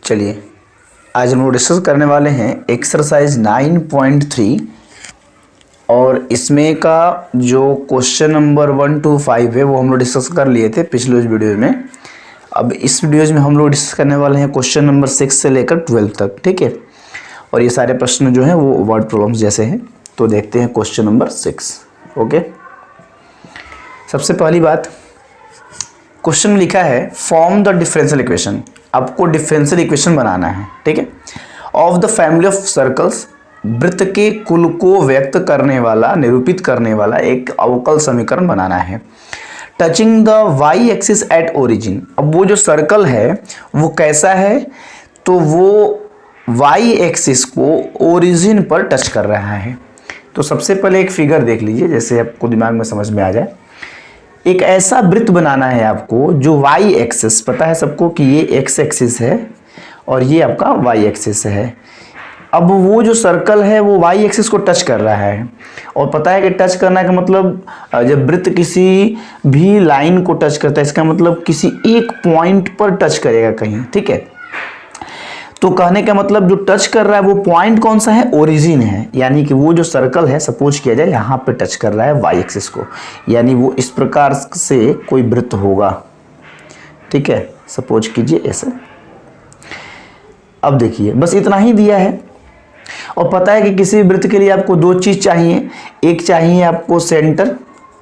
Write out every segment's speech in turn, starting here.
चलिए आज हम लोग डिस्कस करने वाले हैं एक्सरसाइज 9.3 और इसमें का जो क्वेश्चन नंबर 1 to 5 है वो हम लोग डिस्कस कर लिए थे पिछले वीडियो में। अब इस वीडियोज में हम लोग डिस्कस करने वाले हैं क्वेश्चन नंबर 6 से लेकर 12 तक, ठीक है। और ये सारे प्रश्न जो हैं वो वर्ड प्रॉब्लम्स जैसे हैं। तो देखते हैं क्वेश्चन नंबर 6। ओके, सबसे पहली बात, क्वेश्चन में लिखा है फॉर्म द डिफरेंशियल इक्वेशन। आपको डिफरेंशियल इक्वेशन बनाना है, ठीक है, of the family of circles. वृत्त के कुल को व्यक्त करने वाला, निरूपित करने वाला एक अवकल समीकरण बनाना है। Touching the Y axis at origin. अब वो जो सर्कल है वो कैसा है, तो वो वाई एक्सिस को ओरिजिन पर टच कर रहा है। तो सबसे पहले एक फिगर देख लीजिए, जैसे आपको दिमाग में समझ में आ जाए। एक ऐसा वृत्त बनाना है आपको जो वाई एक्सिस, पता है सबको कि ये एक्स एक्सिस है और ये आपका वाई एक्सिस है। अब वो जो सर्कल है वो वाई एक्सिस को टच कर रहा है, और पता है कि टच करना का मतलब, जब वृत्त किसी भी लाइन को टच करता है इसका मतलब किसी एक पॉइंट पर टच करेगा कहीं, ठीक है। तो कहने का मतलब जो टच कर रहा है वो पॉइंट कौन सा है, ओरिजिन है। यानी कि वो जो सर्कल है, सपोज किया जाए यहाँ पे टच कर रहा है वाई एक्सिस को, यानी वो इस प्रकार से कोई वृत्त होगा, ठीक है। सपोज कीजिए ऐसे। अब देखिए बस इतना ही दिया है, और पता है कि किसी वृत्त के लिए आपको दो चीज चाहिए। एक चाहिए आपको सेंटर,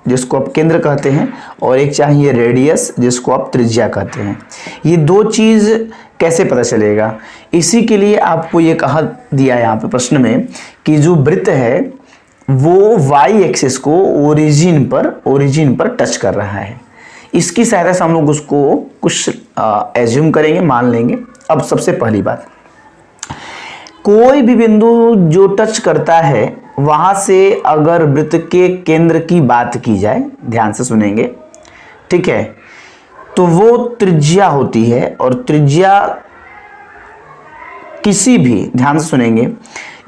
जिसको आप केंद्र कहते हैं, और एक चाहिए रेडियस, जिसको आप त्रिज्या कहते हैं। ये दो चीज कैसे पता चलेगा, इसी के लिए आपको ये कहा दिया है यहाँ पे प्रश्न में कि जो वृत्त है वो वाई एक्सिस को ओरिजिन पर टच कर रहा है। इसकी सहायता से हम लोग उसको कुछ एज्यूम करेंगे, मान लेंगे। अब सबसे पहली बात, कोई भी बिंदु जो टच करता है वहां से अगर वृत्त के केंद्र की बात की जाए, ध्यान से सुनेंगे, ठीक है, तो वो त्रिज्या होती है। और त्रिज्या किसी भी, ध्यान से सुनेंगे,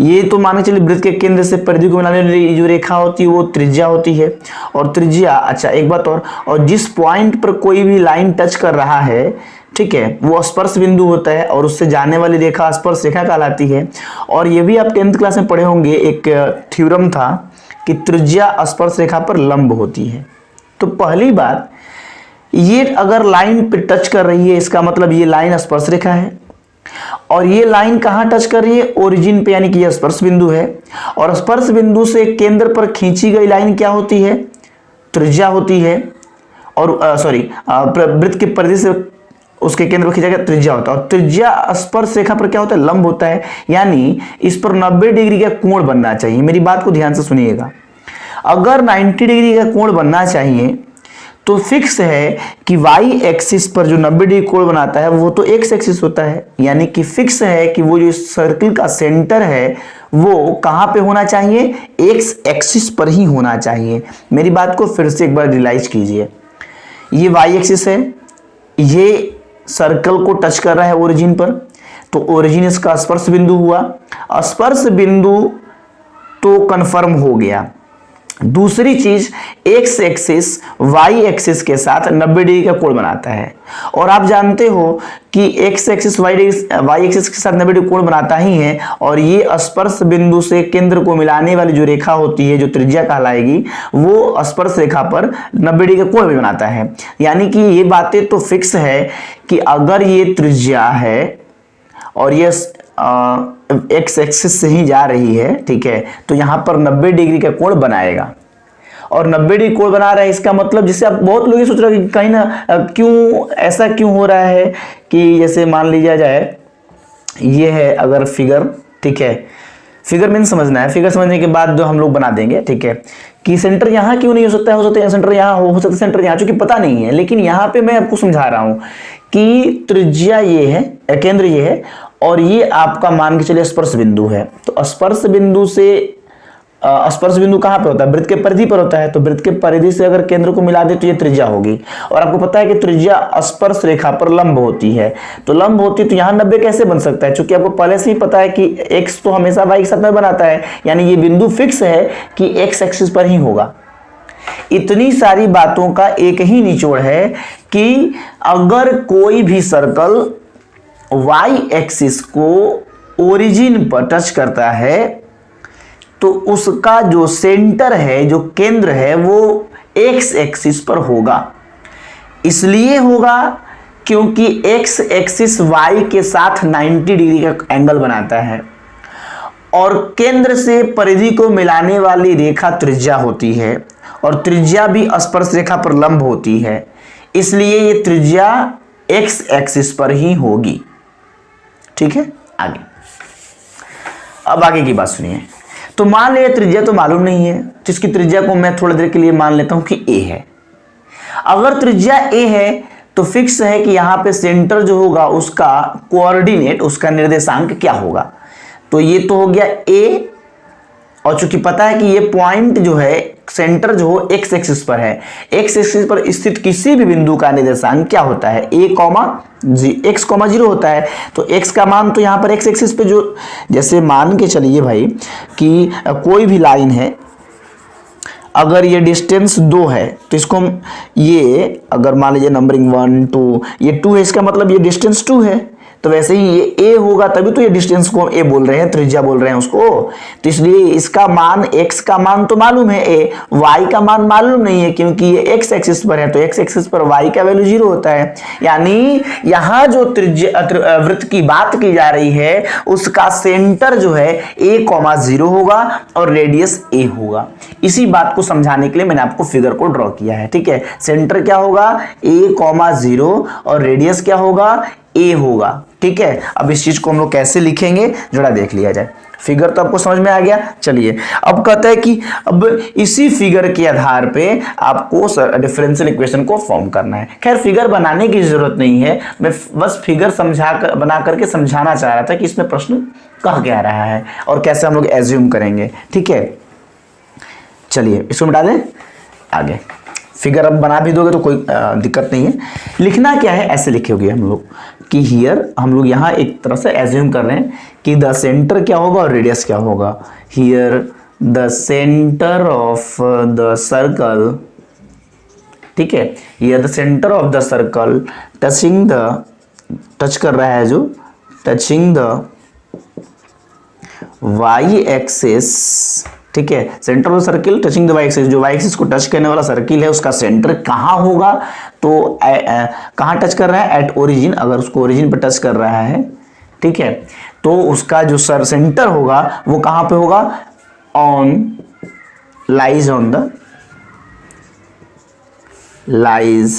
ये तो मान के चलिए वृत्त के केंद्र से परिधि को मिलाने वाली जो रेखा होती है वो त्रिज्या होती है। और त्रिज्या, अच्छा एक बात और जिस पॉइंट पर कोई भी लाइन टच कर रहा है, ठीक है, वो स्पर्श बिंदु होता है, और उससे जाने वाली रेखा स्पर्श रेखा कहलाती है। और ये भी आप 10th क्लास में पढ़े होंगे, एक थ्योरम था कि त्रिज्या स्पर्श रेखा पर लंब होती है। तो पहली बात, ये अगर लाइन पे टच कर रही है इसका मतलब ये लाइन स्पर्श रेखा है, और ये लाइन कहाँ टच कर रही है, ओरिजिन पे, यानी कि ये स्पर्श बिंदु है। और स्पर्श बिंदु से केंद्र पर खींची गई लाइन क्या होती है, त्रिज्या होती है। और वृत्त की परिधि से उसके केंद्र पर खींचा गया त्रिज्या होता है। और त्रिज्या स्पर्श रेखा पर क्या होता है, लंब होता है। यानी इस पर 90 डिग्री का कोण बनना चाहिए। मेरी बात को ध्यान से सुनिएगा, अगर 90 डिग्री का कोण बनना चाहिए तो फिक्स है कि वाई एक्सिस पर जो 90 डिग्री कोण बनाता है वो तो एक्स एक्सिस होता है। यानी कि फिक्स है कि वो जो सर्किल का सेंटर है वो कहां पे होना चाहिए, एक्स एक्सिस पर ही होना चाहिए। मेरी बात को फिर से एक बार रियलाइज कीजिए, ये वाई एक्सिस है, ये सर्कल को टच कर रहा है ओरिजिन पर, तो ओरिजिन इसका स्पर्श बिंदु हुआ। स्पर्श बिंदु तो कंफर्म हो गया। दूसरी चीज, एक्स एक्सिस वाई एक्सिस के साथ 90 डिग्री का कोण बनाता है, और आप जानते हो कि एक्स एक्सिस वाई एक्सिस के साथ 90 डिग्री कोण बनाता ही है। और ये स्पर्श बिंदु से केंद्र को मिलाने वाली जो रेखा होती है, जो त्रिज्या कहलाएगी, वो स्पर्श रेखा पर 90 डिग्री का कोण भी बनाता है। यानी कि ये बातें तो फिक्स है कि अगर ये त्रिज्या है और ये एक्स एक्सिस से ही जा रही है, ठीक है, तो यहां पर 90 डिग्री का कोण बनाएगा। और 90 डिग्री कोण बना रहा है, इसका मतलब, जिससे आप बहुत लोग ये सोच रहे हैं कि कहीं ना क्यों ऐसा क्यों हो रहा है, कि जैसे मान लिया जाए ये है अगर फिगर, ठीक है, फिगर मीन समझना है, फिगर समझने के बाद जो हम लोग बना देंगे, ठीक है, कि सेंटर यहाँ क्यों नहीं हो सकता है सेंटर यहाँ हो सकता है सेंटर यहाँ, चूंकि पता नहीं है। लेकिन यहाँ पे मैं आपको समझा रहा हूं कि त्रिज्या ये है, केंद्र ये है, और ये आपका मान के चलिए स्पर्श बिंदु है। तो स्पर्श बिंदु से स्पर्श बिंदु कहाँ पे होता है, वृत्त के परिधि पर होता है। तो वृत्त के परिधि से अगर केंद्र को मिला दे तो ये त्रिज्या होगी। और आपको पता है कि त्रिज्या स्पर्श रेखा पर लंब होती है, तो लंब होती है तो यहाँ 90 कैसे बन सकता है, क्योंकि आपको पहले से ही पता है कि एक्स तो हमेशा वाई के साथ में बनाता है। यानी ये बिंदु फिक्स है कि एक्स एक्सिस पर ही होगा। इतनी सारी बातों का एक ही निचोड़ है कि अगर कोई भी सर्कल वाई एक्सिस को ओरिजिन पर टच करता है तो उसका जो सेंटर है, जो केंद्र है, वो एक्स एक्सिस पर होगा। इसलिए होगा क्योंकि एक्स एक्सिस वाई के साथ 90 डिग्री का एंगल बनाता है और केंद्र से परिधि को मिलाने वाली रेखा त्रिज्या होती है और त्रिज्या भी स्पर्श रेखा पर लंब होती है, इसलिए ये त्रिज्या एक्स एक्सिस पर ही होगी। ठीक है, आगे। अब आगे की बात सुनिए। तो मान लिया त्रिज्या तो मालूम नहीं है, तो इसकी त्रिज्या को मैं थोड़ी देर के लिए मान लेता हूं कि ए है। अगर त्रिज्या ए है तो फिक्स है कि यहां पे सेंटर जो होगा उसका कोऑर्डिनेट, उसका निर्देशांक क्या होगा। तो ये तो हो गया ए, और चूंकि पता है कि ये पॉइंट जो है, सेंटर जो हो एक्स एक्सिस पर है, एक्स एक्सिस पर स्थित किसी भी बिंदु का निर्देशांक क्या होता है, ए कॉमा एक्स कॉमा 0 होता है। तो एक्स का मान तो यहाँ पर एक्स एक्सिस पे जो, जैसे मान के चलिए भाई कि कोई भी लाइन है, अगर ये डिस्टेंस 2 है तो इसको हम, ये अगर मान लीजिए नंबरिंग 1 2, ये 2 है, इसका मतलब ये डिस्टेंस 2 है। तो वैसे ही ये ए होगा, तभी तो ये डिस्टेंस को हम ए बोल रहे हैं, त्रिज्या बोल रहे हैं उसको। तो इसलिए इसका मान, एक्स का मान तो मालूम है ए, वाई का मान मालूम नहीं है क्योंकि ये एक्स एक्सिस पर है, तो एक्स एक्सिस पर वाई का वैल्यू 0 होता है। यानी यहां जो त्रिज्या वृत्त की बात की जा रही है उसका सेंटर जो है ए कॉमा 0 होगा और रेडियस ए होगा। इसी बात को समझाने के लिए मैंने आपको फिगर को ड्रॉ किया है। ठीक है, सेंटर क्या होगा, ए कॉमा 0 और रेडियस क्या होगा, ए होगा। ठीक है, अब इस चीज को हम लोग कैसे लिखेंगे जरा देख लिया जाए। फिगर तो आपको समझ में आ गया। चलिए अब कहता है कि अब इसी फिगर के आधार पे आपको डिफरेंशियल इक्वेशन को फॉर्म करना है। खैर फिगर बनाने की जरूरत नहीं है, मैं बस फिगर बना करके समझाना चाह रहा था कि इसमें प्रश्न कह क्या रहा है और कैसे हम लोग एज्यूम करेंगे। ठीक है, चलिए इसको मिटा दें, आगे। फिगर अब बना भी दोगे तो कोई दिक्कत नहीं है। लिखना क्या है, ऐसे लिखे होगे हम लोग कि हियर, हम लोग यहाँ एक तरह से एज्यूम कर रहे हैं कि द सेंटर क्या होगा और रेडियस क्या होगा। Here the centre of the circle, ठीक है, here the centre of the circle touching the, touch कर रहा है जो, टचिंग द वाई एक्सिस। ठीक है, centre of circle touching the Y axis, जो वाई एक्सिस को टच करने वाला सर्किल है उसका सेंटर कहाँ होगा, तो कहाँ टच कर रहा है, एट ओरिजिन। अगर उसको ओरिजिन पर टच कर रहा है, ठीक है, तो उसका जो सेंटर होगा वो कहाँ पे होगा, on, lies on the, lies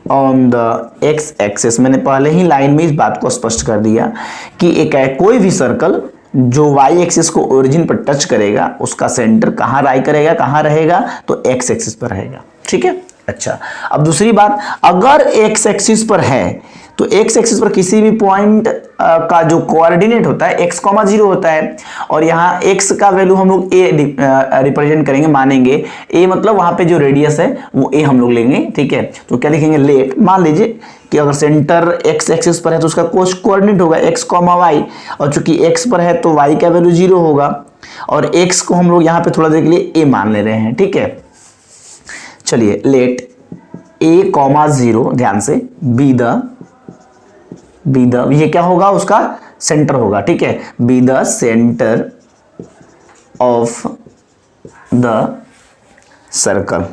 on the x axis. मैंने पहले ही लाइन में इस बात को स्पष्ट कर दिया कि एक कोई भी सर्कल जो y एक्सिस को ओरिजिन पर टच करेगा उसका सेंटर कहाँ राई करेगा, कहाँ रहेगा, तो x एक्सिस पर रहेगा। ठीक है, अच्छा। अब दूसरी बात, अगर x एक्सिस पर है तो x एक्सिस पर किसी भी पॉइंट का जो कोऑर्डिनेट होता है x कॉमा 0 होता है और यहाँ x का वैल्यू हम लोग a रिप्रेजेंट करेंगे, मानेंगे a, मतलब वहां पे जो रेडियस है वो a हम लोग लेंगे। ठीक है, तो क्या लिखेंगे, लेट, मान लीजिए कि अगर सेंटर x एक्सिस पर है तो उसका कोऑर्डिनेट होगा x कॉमा y, और चूंकि x पर है तो y का वैल्यू 0 होगा और x को हम लोग यहाँ पे थोड़ा देर के लिए a मान ले रहे हैं। ठीक है, चलिए, लेट a कॉमा 0, ध्यान से, बी द, ये क्या होगा, उसका सेंटर होगा। ठीक है, be the centre of the circle,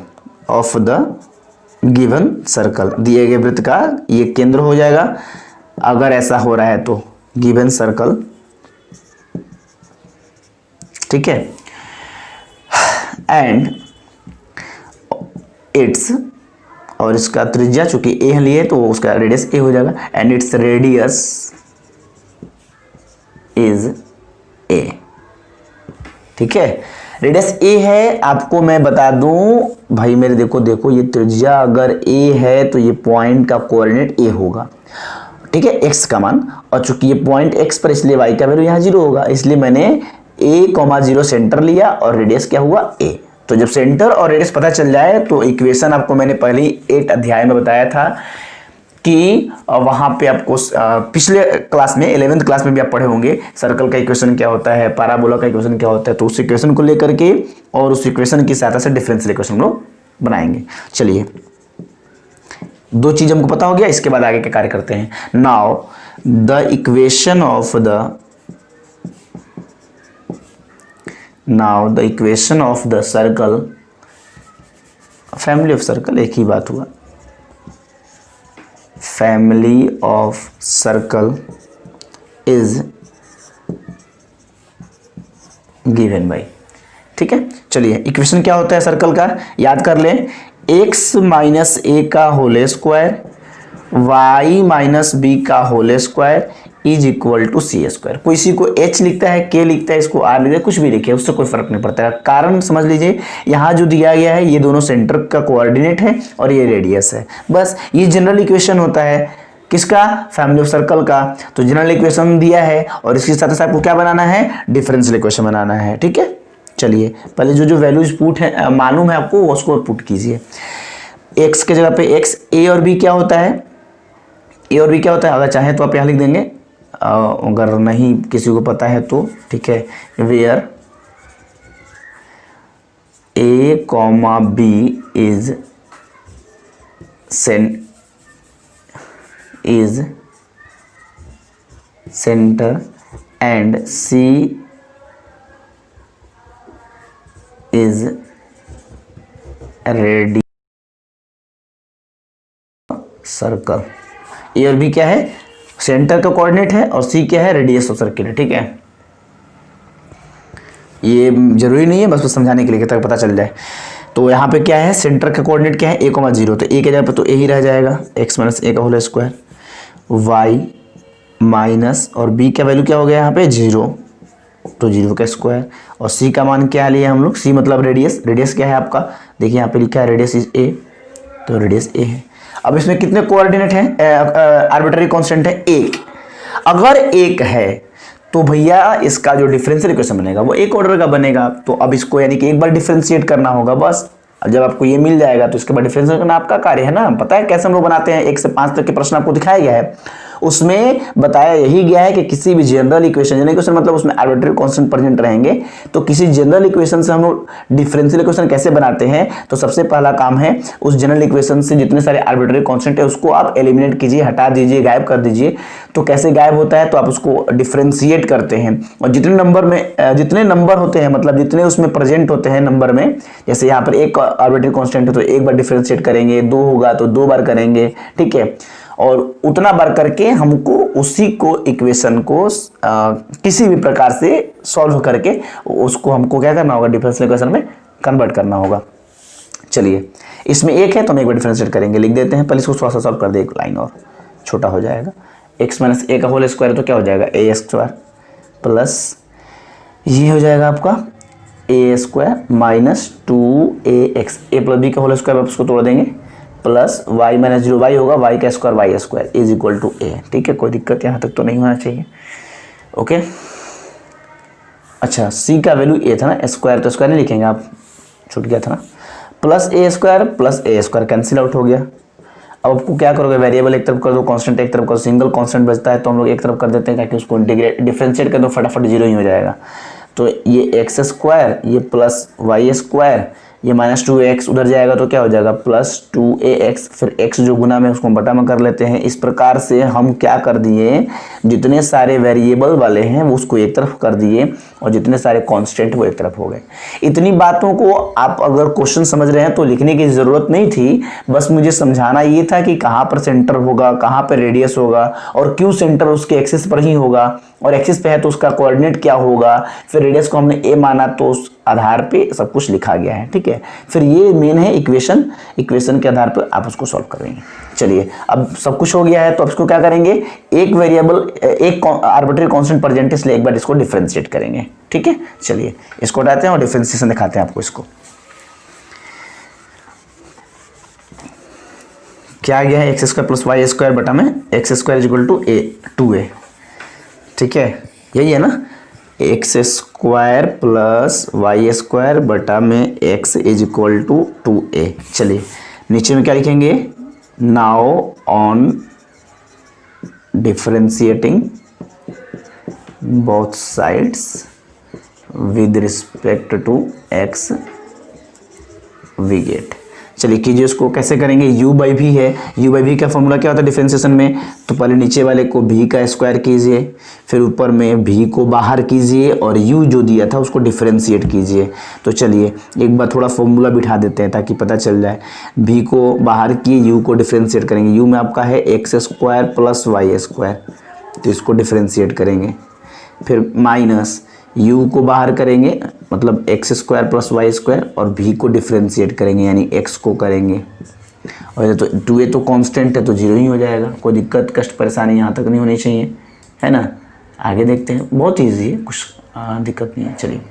of the given circle, दिए गए वृत्त का ये केंद्र हो जाएगा अगर ऐसा हो रहा है तो, गिवन सर्कल। ठीक है, एंड इट्स, और इसका त्रिज्या चूंकि ए लिए तो उसका रेडियस ए हो जाएगा, and its radius is a. ठीक है, रेडियस ए है। आपको मैं बता दूं भाई मेरे, देखो ये त्रिज्या अगर ए है तो ये पॉइंट का कोऑर्डिनेट ए होगा। ठीक है, एक्स का मान, और चूंकि ये पॉइंट एक्स पर इसलिए वाई का वैल्यू यहाँ 0 होगा, इसलिए मैंने ए कॉमा 0 सेंटर लिया और रेडियस क्या हुआ, ए। तो जब सेंटर और रेडियस पता चल जाए तो इक्वेशन आपको मैंने पहले ही 8 अध्याय में बताया था कि वहां पे आपको पिछले क्लास में 11th क्लास में भी आप पढ़े होंगे सर्कल का इक्वेशन क्या होता है, पैराबोला का इक्वेशन क्या होता है। तो उस इक्वेशन को लेकर के और उस इक्वेशन की सहायता से डिफरेंशियल इक्वेशन हम लोग बनाएंगे। चलिए दो चीज हमको पता हो गया, इसके बाद आगे के कार्य करते हैं। Now the equation of the circle, family of circle एक ही बात हुआ, family of circle is given by, ठीक है। चलिए इक्वेशन क्या होता है सर्कल का, याद कर लें, x माइनस ए का whole square y minus B का whole square is equal to C square. कोई सी को h लिखता है, k लिखता है, इसको r लिखता है, कुछ भी लिखे, उससे कोई फर्क नहीं पड़ता है। कारण समझ लीजिए, यहाँ जो दिया गया है ये दोनों सेंटर का कोऑर्डिनेट है और ये रेडियस है, बस ये जनरल इक्वेशन होता है किसका, फैमिली ऑफ सर्कल का। तो जनरल इक्वेशन दिया है और इसके साथ साथ आपको क्या बनाना है, डिफरेंशियल इक्वेशन बनाना है, ठीक है। चलिए पहले जो वैल्यूज पुट है मालूम है आपको उसको पुट कीजिए। x के जगह पे x, a और b क्या होता है, a और b क्या होता है, अगर चाहे तो आप यहाँ लिख देंगे, अगर नहीं किसी को पता है तो ठीक है, where a comma b is centre and c is radius circle. A और बी क्या है, सेंटर का कोऑर्डिनेट है और सी क्या है, रेडियस ऑफ सर्किल है, ठीक है। ये जरूरी नहीं है, बस समझाने के लिए तक पता चल जाए। तो यहाँ पे क्या है, सेंटर का कोऑर्डिनेट क्या है, a, 0, तो a के जगह पे तो a ही रह जाएगा, x माइनस ए का होल स्क्वायर, y माइनस और b का वैल्यू क्या हो गया यहाँ पे 0, तो 0 का स्क्वायर, और c का मान क्या लिया हम लोग, c मतलब रेडियस, रेडियस क्या है आपका, देखिए यहाँ पे लिखा है रेडियस इज a, तो रेडियस a है। अब इसमें कितने कोऑर्डिनेट हैं, आर्बिट्ररी कांस्टेंट है एक, अगर एक है तो भैया इसका जो डिफरेंशियल इक्वेशन बनेगा वो एक ऑर्डर का बनेगा। तो अब इसको यानी कि एक बार डिफरेंशिएट करना होगा बस। अब जब आपको ये मिल जाएगा तो इसके बाद डिफरेंशिएट करना आपका कार्य है ना। पता है कैसे हम लोग बनाते हैं, 1 से 5 तक के प्रश्न आपको दिखाया गया है, उसमें बताया यही गया है कि किसी भी जनरल इक्वेशन, जनरल इक्वेशन मतलब उसमें आर्बिट्ररी कांस्टेंट प्रेजेंट रहेंगे, तो किसी जनरल इक्वेशन से हम लोग डिफरेंशियल इक्वेशन कैसे बनाते हैं, तो सबसे पहला काम है उस जनरल इक्वेशन से जितने सारे आर्बिट्ररी कांस्टेंट है उसको आप एलिमिनेट कीजिए, हटा दीजिए, गायब कर दीजिए। तो कैसे गायब होता है, तो आप उसको डिफरेंशिएट करते हैं और जितने नंबर होते हैं, मतलब जितने उसमें प्रेजेंट होते हैं नंबर में, जैसे यहाँ पर एक आर्बिट्ररी कांस्टेंट है तो एक बार डिफरेंशिएट करेंगे, 2 होगा तो 2 बार करेंगे, ठीक है। और उतना बार करके हमको उसी को इक्वेशन को किसी भी प्रकार से सॉल्व करके उसको हमको क्या करना होगा, डिफरेंशियल इक्वेशन में कन्वर्ट करना होगा। चलिए इसमें एक है तो हम एक बार डिफरेंशिएट करेंगे, लिख देते हैं, पहले इसको थोड़ा सा सॉल्व कर दे, एक लाइन और छोटा हो जाएगा। x माइनस ए का होल स्क्वायर तो क्या हो जाएगा, ए स्क्वायर प्लस ये हो जाएगा आपका A square minus 2ax, A plus B का होल स्क्वायर आप उसको तोड़ देंगे, प्लस y माइनस 0 y होगा, y का square Y square is equal to a, ठीक है। कोई दिक्कत यहाँ तक तो नहीं होना चाहिए, ओके। अच्छा c का वैल्यू a था ना, स्क्वायर तो स्क्वायर नहीं लिखेंगे आप, छूट गया था ना, plus a square cancel out हो गया। अब आपको क्या करोगे, वेरिएबल एक तरफ कर दो, कांस्टेंट एक तरफ कर दो, सिंगल कांस्टेंट बचता है तो हम लोग एक तरफ कर देते हैं ताकि उसको डिफरेंशिएट कर दो, फटाफट 0 ही हो जाएगा। तो ये x स्क्वायर, ये प्लस y स्क्वायर, ये माइनस 2x उधर जाएगा तो क्या हो जाएगा, प्लस 2ax, फिर x जो गुना में उसको बटा में कर लेते हैं। इस प्रकार से हम क्या कर दिए, जितने सारे वेरिएबल वाले हैं वो उसको एक तरफ कर दिए और जितने सारे कांस्टेंट वो एक तरफ हो गए। इतनी बातों को आप अगर क्वेश्चन समझ रहे हैं तो लिखने की जरूरत नहीं थी, बस मुझे समझाना ये था कि कहाँ पर सेंटर होगा, कहाँ पर रेडियस होगा और क्यों सेंटर उसके एक्सिस पर ही होगा, और एक्सिस पे है तो उसका कोऑर्डिनेट क्या होगा, फिर रेडियस को हमने a माना तो उस आधार पे सब कुछ लिखा गया है, ठीक है। फिर ये मेन है इक्वेशन के आधार पर आप उसको सॉल्व करेंगे। चलिए अब सब कुछ हो गया है तो अब इसको क्या करेंगे, एक वेरिएबल एक आर्बिट्ररी कांस्टेंट प्रेजेंट है इसलिए एक बार इसको डिफरेंशिएट करेंगे, ठीक है। चलिए इसको हटाते हैं और डिफरेंशिएशन दिखाते हैं आपको। इसको क्या आ गया है, X square plus Y square बटा में X square is equal to 2a, ठीक है, यही है ना, X square plus Y square बटा में x is equal to 2a। चलिए नीचे में क्या लिखेंगे, now on differentiating both sides with respect to x we get. चलिए कीजिए उसको, कैसे करेंगे, u बाई भी है, u बाई भी का फॉर्मूला क्या होता है डिफरेंशिएशन में, तो पहले नीचे वाले को v का स्क्वायर कीजिए, फिर ऊपर में v को बाहर कीजिए और u जो दिया था उसको डिफरेंशिएट कीजिए। तो चलिए एक बार थोड़ा फॉर्मूला बिठा देते हैं ताकि पता चल जाए। v को बाहर किए, u को डिफरेंशिएट करेंगे, u में आपका है X square plus Y square, तो इसको डिफरेंशिएट करेंगे, फिर माइनस u को बाहर करेंगे मतलब X square plus Y square और v को डिफरेंशिएट करेंगे यानी x को करेंगे, और ये तो 2a तो कांस्टेंट है तो 0 ही हो जाएगा। कोई दिक्कत कष्ट परेशानी यहाँ तक नहीं होनी चाहिए, है ना। आगे देखते हैं, बहुत ईजी है, कुछ दिक्कत नहीं है। चलिए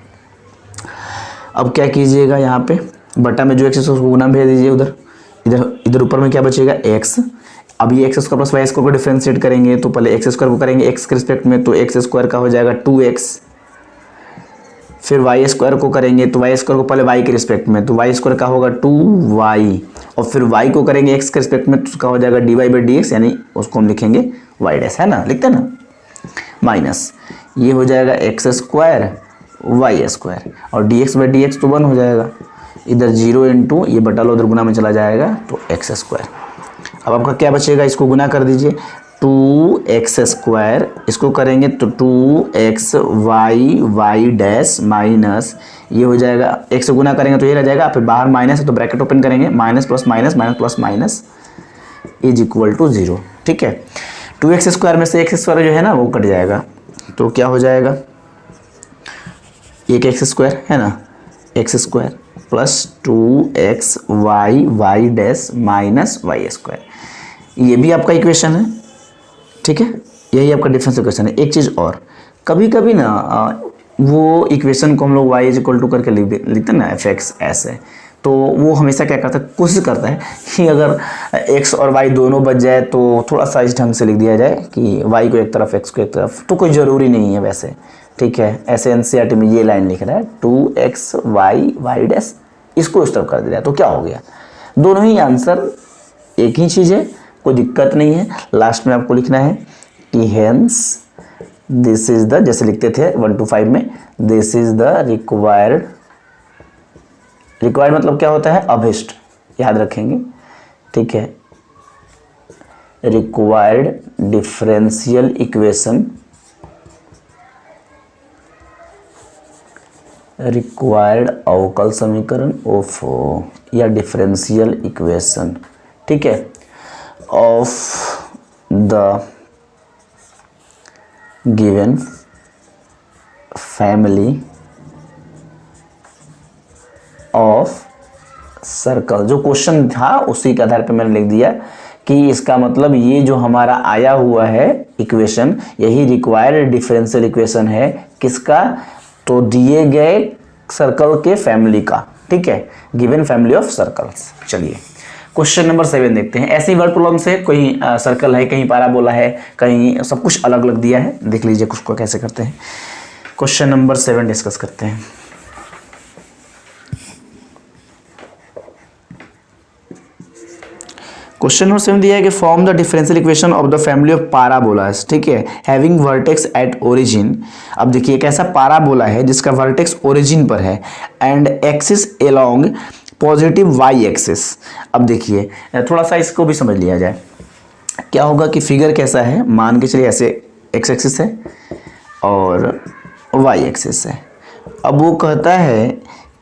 अब क्या कीजिएगा, यहाँ पे बटा में जो एक्स उसको गुना भेज दीजिए उधर, इधर ऊपर में क्या बचेगा x। अब ये X square plus Y square को डिफरेंशिएट करेंगे तो पहले एक्स स्क्वायर को करेंगे एक्स के रिस्पेक्ट में, तो एक्स स्क्वायर का हो जाएगा 2x, फिर वाई स्क्वायर को करेंगे तो वाई स्क्वायर को पहले वाई के रिस्पेक्ट में, तो वाई स्क्वायर का होगा 2y, और फिर y को करेंगे x के रिस्पेक्ट में तो उसका हो जाएगा dy बाई डी एक्स, यानी उसको हम लिखेंगे y डैश, है ना, लिखते हैं ना, माइनस ये हो जाएगा एक्स स्क्वायर वाई स्क्वायर और dx बाई डी एक्स तो 1 हो जाएगा, इधर 0 इंटू ये बटा लो उधर गुना में चला जाएगा तो एक्स स्क्वायर। अब आपका क्या बचेगा, इसको गुना कर दीजिए, 2x स्क्वायर, इसको करेंगे तो 2x वाई डैश माइनस ये हो जाएगा, एक से गुना करेंगे तो ये रह जाएगा, फिर बाहर माइनस है तो ब्रैकेट ओपन करेंगे, minus plus minus minus plus minus is equal to 0। ठीक है, 2x स्क्वायर में से एक्स स्क्वायर जो है ना वो कट जाएगा, तो क्या हो जाएगा, एक एक्स स्क्वायर है ना, X square plus 2x Y dash minus Y square, ये भी आपका इक्वेशन है। ठीक है, यही आपका डिफरेंस इक्वेशन है। एक चीज़ और, कभी कभी ना वो इक्वेशन को हम लोग y इज इक्वल टू करके लिखते हैं ना, एफ एक्स ऐसे, तो वो हमेशा क्या करता है, कोशिश करता है कि अगर x और y दोनों बच जाए तो थोड़ा सा इस ढंग से लिख दिया जाए कि y को एक तरफ x को एक तरफ, तो कोई ज़रूरी नहीं है वैसे। ठीक है, ऐसे एनसीईआरटी में ये लाइन लिख रहा है 2x वाई डैश, इसको इस तरफ कर दिया तो क्या हो गया, दोनों ही आंसर एक ही चीज़ है, कोई दिक्कत नहीं है। लास्ट में आपको लिखना है कि हेंस दिस इज द, जैसे लिखते थे 1 to 5 में, दिस इज द रिक्वायर्ड मतलब क्या होता है, अभिष्ट, याद रखेंगे। ठीक है, रिक्वायर्ड डिफरेंशियल इक्वेशन, रिक्वायर्ड अवकल समीकरण या डिफरेंशियल इक्वेशन, ठीक है, of the given family of circle. जो क्वेश्चन था उसी के आधार पे मैंने लिख दिया कि इसका मतलब ये जो हमारा आया हुआ है इक्वेशन, यही रिक्वायर्ड डिफरेंशियल इक्वेशन है, किसका, तो दिए गए सर्कल के फैमिली का। ठीक है, गिवन फैमिली ऑफ सर्कल्स। चलिए क्वेश्चन नंबर 7 देखते हैं। ऐसी वर्ड प्रॉब्लम से कोई सर्कल है, कहीं पैराबोला है, कहीं सब कुछ अलग अलग दिया है, देख लीजिए कुछ को कैसे करते हैं। क्वेश्चन नंबर 7 डिस्कस करते हैं। क्वेश्चन नंबर 7 दिया है कि form the differential equation of the family of parabolas. ठीक है, हैविंग वर्टेक्स एट ओरिजिन। अब देखिए एक ऐसा पाराबोला है जिसका वर्टेक्स ओरिजिन पर है and axis along positive Y axis. अब देखिए थोड़ा सा इसको भी समझ लिया जाए, क्या होगा कि फिगर कैसा है, मान के चलिए ऐसे एक्स एक्सिस है और वाई एक्सिस है। अब वो कहता है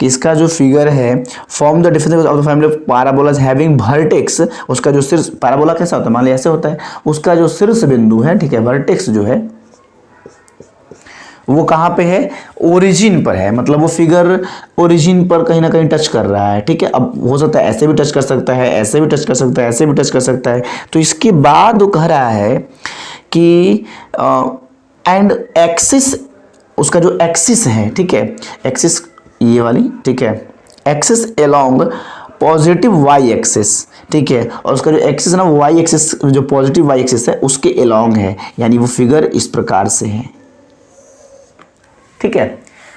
कि इसका जो फिगर है, form the difference of the family of parabolas having vertex, उसका जो शीर्ष, पैराबोला कैसा होता है, मान लिया ऐसे होता है, उसका जो शीर्ष बिंदु है, ठीक है, वर्टेक्स जो है वो कहाँ पे है, ओरिजिन पर है, मतलब वो फिगर ओरिजिन पर कहीं ना कहीं टच कर रहा है। ठीक है, अब हो सकता है ऐसे भी टच कर सकता है, ऐसे भी टच कर सकता है, ऐसे भी टच कर सकता है। तो इसके बाद वो कह रहा है कि एंड एक्सिस, उसका जो एक्सिस है, ठीक है, एक्सिस ये वाली, ठीक है, axis along positive Y axis, ठीक है, और उसका जो एक्सिस है ना, वाई एक्सिस, जो पॉजिटिव वाई एक्सिस है उसके अलोंग है, यानी वो फिगर इस प्रकार से है। ठीक है,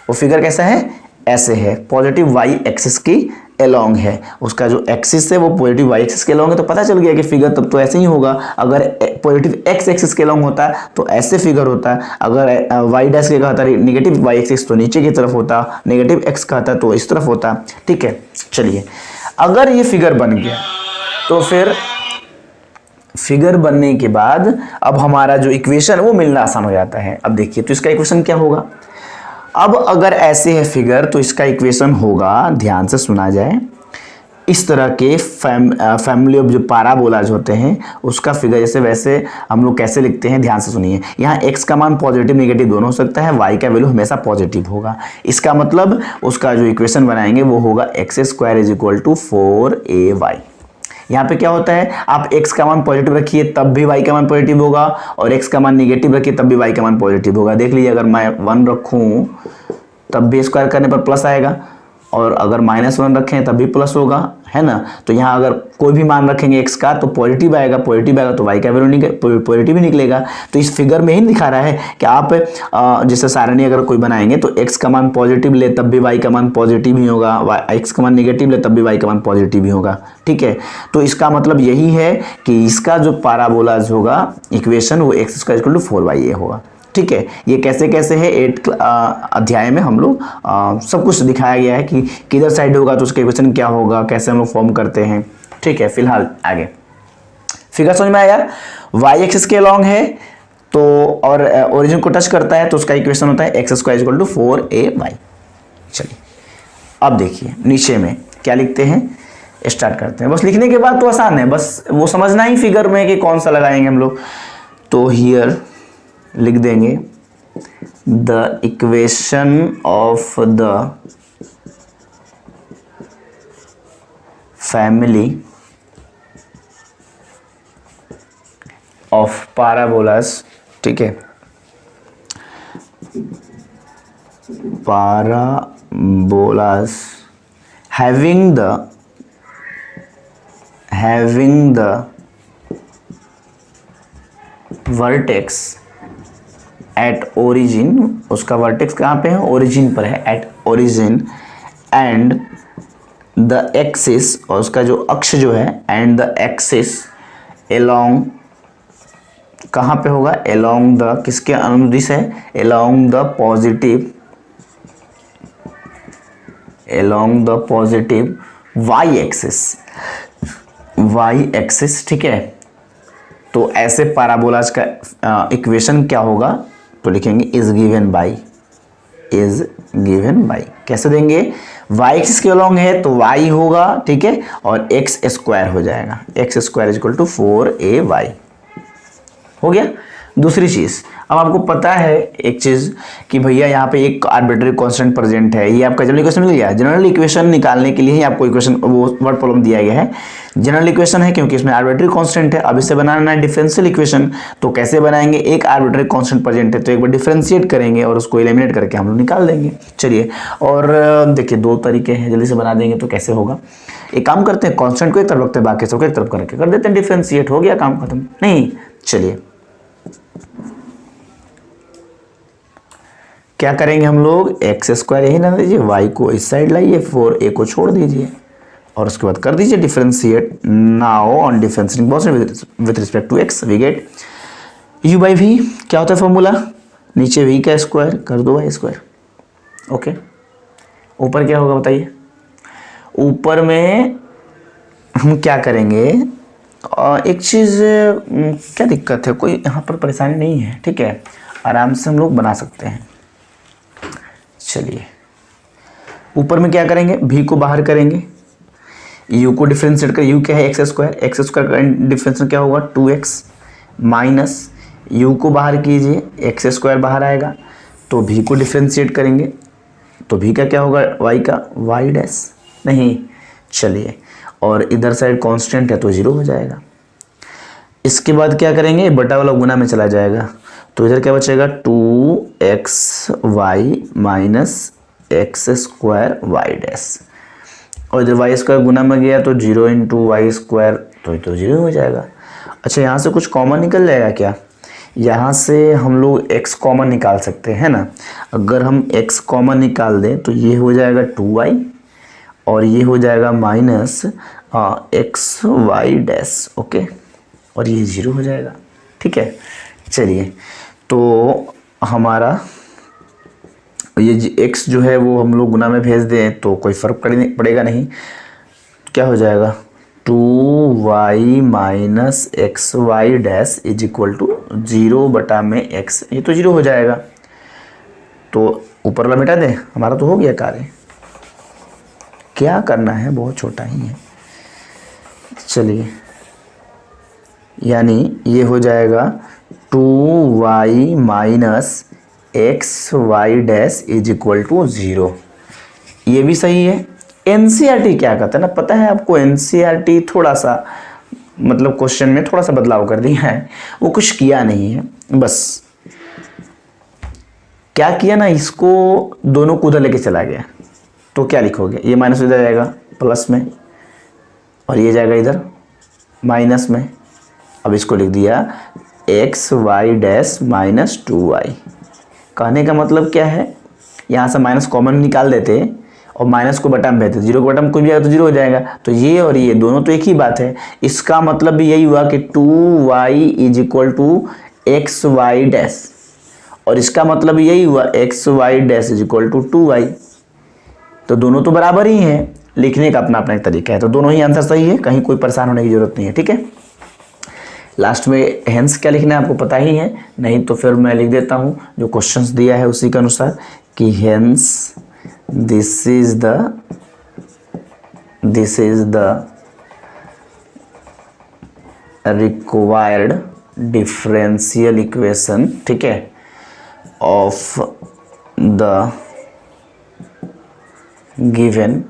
वो फिगर कैसा है, ऐसे है, पॉजिटिव वाई एक्सिस की अलोंग है, उसका जो एक्सिस है वो पॉजिटिव वाई एक्सिस के अलोंग है। तो पता चल गया कि फिगर तब तो ऐसे ही होगा, अगर पॉजिटिव एक्स एक्सिस के अलोंग होता तो ऐसे फिगर होता, अगर वाई डैश के कहता नेगेटिव वाई एक्सिस तो नीचे की तरफ होता, नेगेटिव एक्स कहता तो इस तरफ होता। ठीक है, चलिए अगर ये फिगर बन गया तो फिर फिगर बनने के बाद अब हमारा जो इक्वेशन वो मिलना आसान हो जाता है। अब देखिए तो इसका इक्वेशन क्या होगा। अब अगर ऐसे है फिगर तो इसका इक्वेशन होगा, ध्यान से सुना जाए, इस तरह के फैमिली ऑफ जो पाराबोलाज होते हैं उसका फिगर जैसे वैसे हम लोग कैसे लिखते हैं, ध्यान से सुनिए। यहाँ x का मान पॉजिटिव नेगेटिव दोनों हो सकता है, y का वैल्यू हमेशा पॉजिटिव होगा। इसका मतलब उसका जो इक्वेशन बनाएंगे वो होगा x² = 4ay। यहाँ पे क्या होता है, आप x का मान पॉजिटिव रखिए तब भी y का मान पॉजिटिव होगा, और x का मान नेगेटिव रखिए तब भी y का मान पॉजिटिव होगा। देख लीजिए, अगर मैं 1 रखूँ तब भी स्क्वायर करने पर प्लस आएगा, और अगर -1 रखें तब भी प्लस होगा, है ना। तो यहाँ अगर कोई भी मान रखेंगे x का तो पॉजिटिव आएगा तो y का वैल्यू पॉजिटिव ही निकलेगा। तो इस फिगर में ही दिखा रहा है कि आप जैसे सारणी अगर कोई बनाएंगे तो x का मान पॉजिटिव ले तब भी y का मान पॉजिटिव ही होगा, x का मान नेगेटिव ले तब भी y का मान पॉजिटिव ही होगा, ठीक है। तो इसका मतलब यही है कि इसका जो पाराबोलाज होगा इक्वेशन वो x² = 4ya होगा, ठीक है। ये कैसे कैसे है 8 अध्याय में हम लोग सब कुछ दिखाया गया है कि किधर साइड होगा तो उसका इक्वेशन क्या होगा, कैसे हम लोग फॉर्म करते हैं, ठीक है। फिलहाल आगे फिगर समझ में आया। y एक्सिस के अलॉन्ग है तो और ओरिजिन को टच करता है तो उसका इक्वेशन होता है x² = 4ay। चलिए अब देखिए नीचे में क्या लिखते हैं, स्टार्ट करते हैं। बस लिखने के बाद तो आसान है, बस वो समझना ही फिगर में कि कौन सा लगाएंगे हम लोग। तो हियर लिख देंगे the equation of the family of parabolas, ठीक है, parabolas having the vertex at origin, उसका वर्टेक्स कहाँ पे है, ओरिजिन पर है, at origin, and the axis, और उसका जो अक्ष जो है, एंड द एक्सिस एलोंग, कहाँ पे होगा, एलोंग द, किसके अनुदिश है, along the positive, along the positive Y axis, ठीक है। तो ऐसे पाराबोलाज का इक्वेशन क्या होगा, तो लिखेंगे इज गिवन बाई, कैसे देंगे, y एक्सिस के अलॉन्ग है तो y होगा, ठीक है, और x² हो जाएगा, x² = 4ay हो गया। दूसरी चीज, अब आपको पता है एक चीज कि भैया यहाँ पे एक आर्बिट्ररी कांस्टेंट प्रेजेंट है, ये आपका जनरल इक्वेशन मिल गया। जनरल इक्वेशन निकालने के लिए ही आपको इक्वेशन वो वर्ड प्रॉब्लम दिया गया है, जनरल इक्वेशन है क्योंकि इसमें आर्बिट्ररी कांस्टेंट है। अब इसे बनाना है डिफरेंशियल इक्वेशन, तो कैसे बनाएंगे, एक आर्बिट्ररी कांस्टेंट प्रेजेंट है तो एक बार डिफरेंशिएट करेंगे और उसको एलिमिनेट करके हम लोग निकाल देंगे। चलिए, और देखिए 2 तरीके हैं, जल्दी से बना देंगे तो कैसे होगा। एक काम करते हैं, कांस्टेंट को एक तरफ रखते हैं, बाकी सबको एक तरफ करके कर देते हैं डिफरेंशिएट, हो गया काम खत्म। नहीं, चलिए क्या करेंगे हम लोग, x² यही ना दीजिए, y को इस साइड लाइए, 4a को छोड़ दीजिए और उसके बाद कर दीजिए differentiate. Now on differentiating with respect to x we get u/v, क्या होता है फॉर्मूला, नीचे v का स्क्वायर कर दो y², ओके। ऊपर क्या होगा बताइए, ऊपर में हम क्या करेंगे, एक चीज़, क्या दिक्कत है, कोई यहाँ पर परेशानी नहीं है, ठीक है, आराम से हम लोग बना सकते हैं। चलिए ऊपर में क्या करेंगे, v को बाहर करेंगे, u को डिफरेंशिएट कर, u क्या है x² का डिफरेंशिएट क्या होगा 2x, माइनस u को बाहर कीजिए, x² बाहर आएगा, तो v को डिफरेंशिएट करेंगे तो v का क्या होगा, y का y' नहीं, चलिए, और इधर साइड कांस्टेंट है तो 0 हो जाएगा। इसके बाद क्या करेंगे, बटा वाला गुना में चला जाएगा, तो इधर क्या बचेगा 2xy माइनस x² y', और इधर y² गुना में गया तो 0 × y², तो 0 हो जाएगा। अच्छा, यहाँ से कुछ कॉमन निकल जाएगा क्या, यहाँ से हम लोग x कॉमन निकाल सकते हैं ना। अगर हम x कॉमन निकाल दें तो ये हो जाएगा 2y और ये हो जाएगा माइनस xy', ओके, और ये 0 हो जाएगा, ठीक है। चलिए, तो हमारा ये x जो है वो हम लोग गुना में भेज दें तो कोई फर्क पड़ेगा नहीं, क्या हो जाएगा 2y minus X Y dash is equal to 0 बटा में x, ये तो 0 हो जाएगा। तो ऊपर वाला मिटा दें, हमारा तो हो गया कार्य। क्या करना है, बहुत छोटा ही है। चलिए, यानी ये हो जाएगा 2y minus X Y dash is equal to 0। ये भी सही है। एनसीईआरटी क्या कहता है ना, पता है आपको? एनसीईआरटी थोड़ा सा मतलब क्वेश्चन में थोड़ा सा बदलाव कर दिया है, वो कुछ किया नहीं है। बस क्या किया ना, इसको दोनों को उधर लेके चला गया। तो क्या लिखोगे, ये माइनस इधर जाएगा प्लस में और ये जाएगा इधर माइनस में। अब इसको लिख दिया x Y dash minus 2y। कहने का मतलब क्या है, यहाँ से माइनस कॉमन निकाल देते और माइनस को बटा में भेजते, 0 को बटा में कुछ भी आएगा तो 0 हो जाएगा। तो ये और ये दोनों तो एक ही बात है। इसका मतलब भी यही हुआ कि 2y is equal to x Y dash, और इसका मतलब यही हुआ X Y dash is equal to 2y। तो दोनों तो बराबर ही हैं, लिखने का अपना अपना एक तरीका है। तो दोनों ही आंसर सही है, कहीं कोई परेशान होने की जरूरत नहीं है। ठीक है, लास्ट में हेंस क्या लिखना है आपको पता ही है, नहीं तो फिर मैं लिख देता हूँ जो क्वेश्चंस दिया है उसी के अनुसार कि hence this is the required differential equation, ठीक है, of the given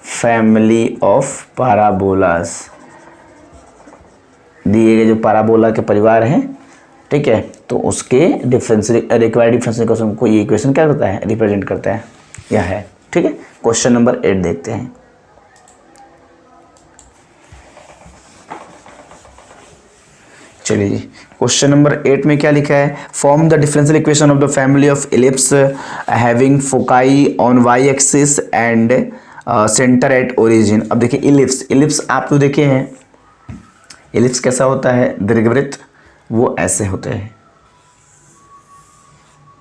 family of parabolas. दिए गए जो पैराबोला के परिवार हैं, ठीक है, तो उसके रिक्वायर्ड डिफरेंशियल इक्वेशन को ये इक्वेशन क्या करता है, रिप्रेजेंट करता है, यह है। ठीक है, क्वेश्चन नंबर 8 देखते हैं। चलिए जी, क्वेश्चन नंबर 8 में क्या लिखा है, form the differential equation of the family of ellipse having foci on Y axis and centre at origin. अब देखिए इलिप्स आप तो देखे हैं, इलिप्स कैसा होता है, दीर्घवृत्त, वो ऐसे होते हैं।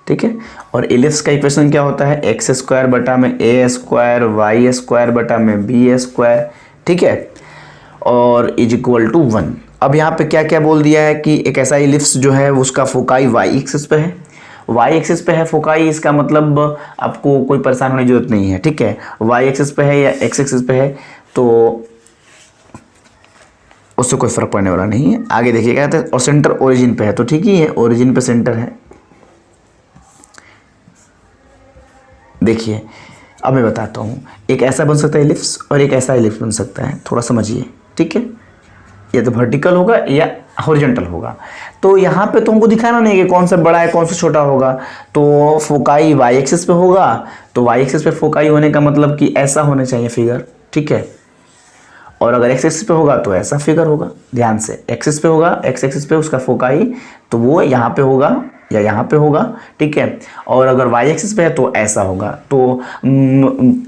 ठीक है, और इलिप्स का इक्वेशन क्या होता है, एक्स स्क्वायर बटा में ए स्क्वायर वाई स्क्वायर बटा में बी स्क्वायर। ठीक है, और इज इक्वल टू 1। अब यहाँ पे क्या क्या बोल दिया है कि एक ऐसा इलिप्स जो है उसका फोकाई वाई एक्सिस पे है, वाई एक्सिस पे है फोकाई, इसका मतलब आपको कोई परेशान होने की जरूरत नहीं है। ठीक है, वाई एक्सिस पे है या एक्स एक्सिस पे है तो उससे कोई फर्क पड़ने वाला नहीं है। आगे देखिए क्या कहते हैं, और सेंटर ओरिजिन पे है तो ठीक ही है, ओरिजिन पे सेंटर है। देखिए अब मैं बताता हूँ, एक ऐसा बन सकता है इलिप्स और एक ऐसा इलिप्स बन सकता है, थोड़ा समझिए। ठीक है, या तो वर्टिकल होगा या हॉरिजॉन्टल होगा। तो यहाँ पे तुमको दिखाना नहीं कि कौन सा बड़ा है कौन सा छोटा होगा। तो फोकाई वाई एक्सिस पे होगा, तो वाई एक्सिस पे फोकाई होने का मतलब कि ऐसा होना चाहिए फिगर। ठीक है, और अगर एक्स एक्सिस पे होगा तो ऐसा फिगर होगा। ध्यान से, एक्सिस पे होगा, एक्स एक्सिस पे उसका फोकाई तो वो यहाँ पे होगा या यहाँ पे होगा। ठीक है, और अगर वाई एक्सिस पे है तो ऐसा होगा। तो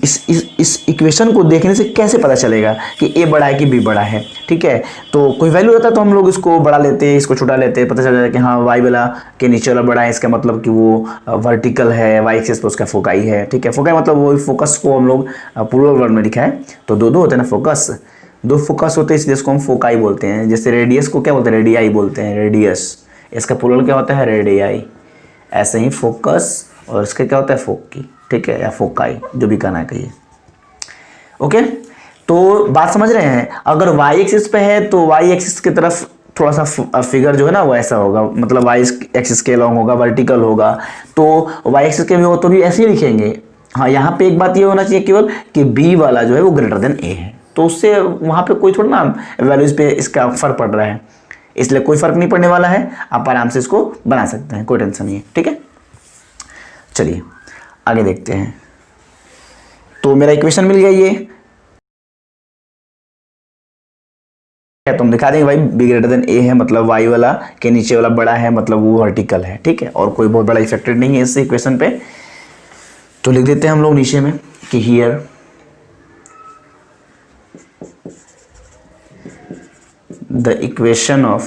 इस इक्वेशन को देखने से कैसे पता चलेगा कि ए बड़ा है कि बी बड़ा है। ठीक है, तो कोई वैल्यू रहता तो हम लोग इसको बड़ा लेते, इसको छोटा लेते, पता चल जाता कि हाँ वाई वाला के नीचे वाला बड़ा है, इसका मतलब कि वो वर्टिकल है, वाई एक्सिस पे उसका फोकाई है। ठीक है, फोकाई मतलब वो फोकस को हम लोग प्लूरल वर्ड में लिखा है, तो दो होते हैं ना फोकस, दो फोकस होते हैं, इसलिए इसको हम फोकाई बोलते हैं। जैसे रेडियस को क्या बोलते हैं, रेडियाई बोलते हैं, रेडियस, इसका प्लूरल क्या होता है, रेडियाई। ऐसे ही फोकस और इसका क्या होता है, फोकी। ठीक है, या फोकाई, जो भी कहना है कहिए। ओके, तो बात समझ रहे हैं। अगर वाई एक्सिस पे है तो वाई एक्सिस की तरफ थोड़ा सा फिगर जो है ना वो ऐसा होगा, मतलब वाई एक्सिस के अलॉन्ग होगा, वर्टिकल होगा। तो वाई एक्सिस के भी हो तो भी ऐसे ही लिखेंगे। हाँ, यहाँ पे एक बात ये होना चाहिए केवल कि बी वाला जो है वो ग्रेटर देन ए है, तो उससे वहाँ पे कोई थोड़ा ना वैल्यूज पे इसका फर्क पड़ रहा है, इसलिए कोई फर्क नहीं पड़ने वाला है। आप आराम से इसको बना सकते हैं, कोई टेंशन नहीं है। ठीक है, चलिए आगे देखते हैं। तो मेरा इक्वेशन मिल गया ये, तो हम दिखा देंगे भाई बी ग्रेटर देन ए है, मतलब वाई वाला के नीचे वाला बड़ा है, मतलब वो वर्टिकल है। ठीक है, और कोई बहुत बड़ा इफेक्टेड नहीं है इस इक्वेशन पे। तो लिख देते हैं हम लोग नीचे में कि here the equation of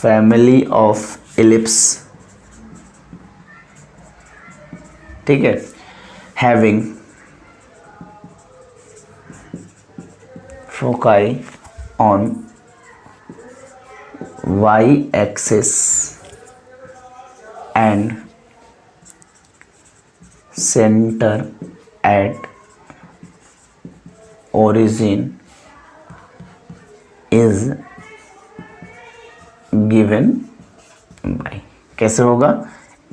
family of ellipse, ठीक है, having foci on y axis and center at origin is given by, कैसे होगा,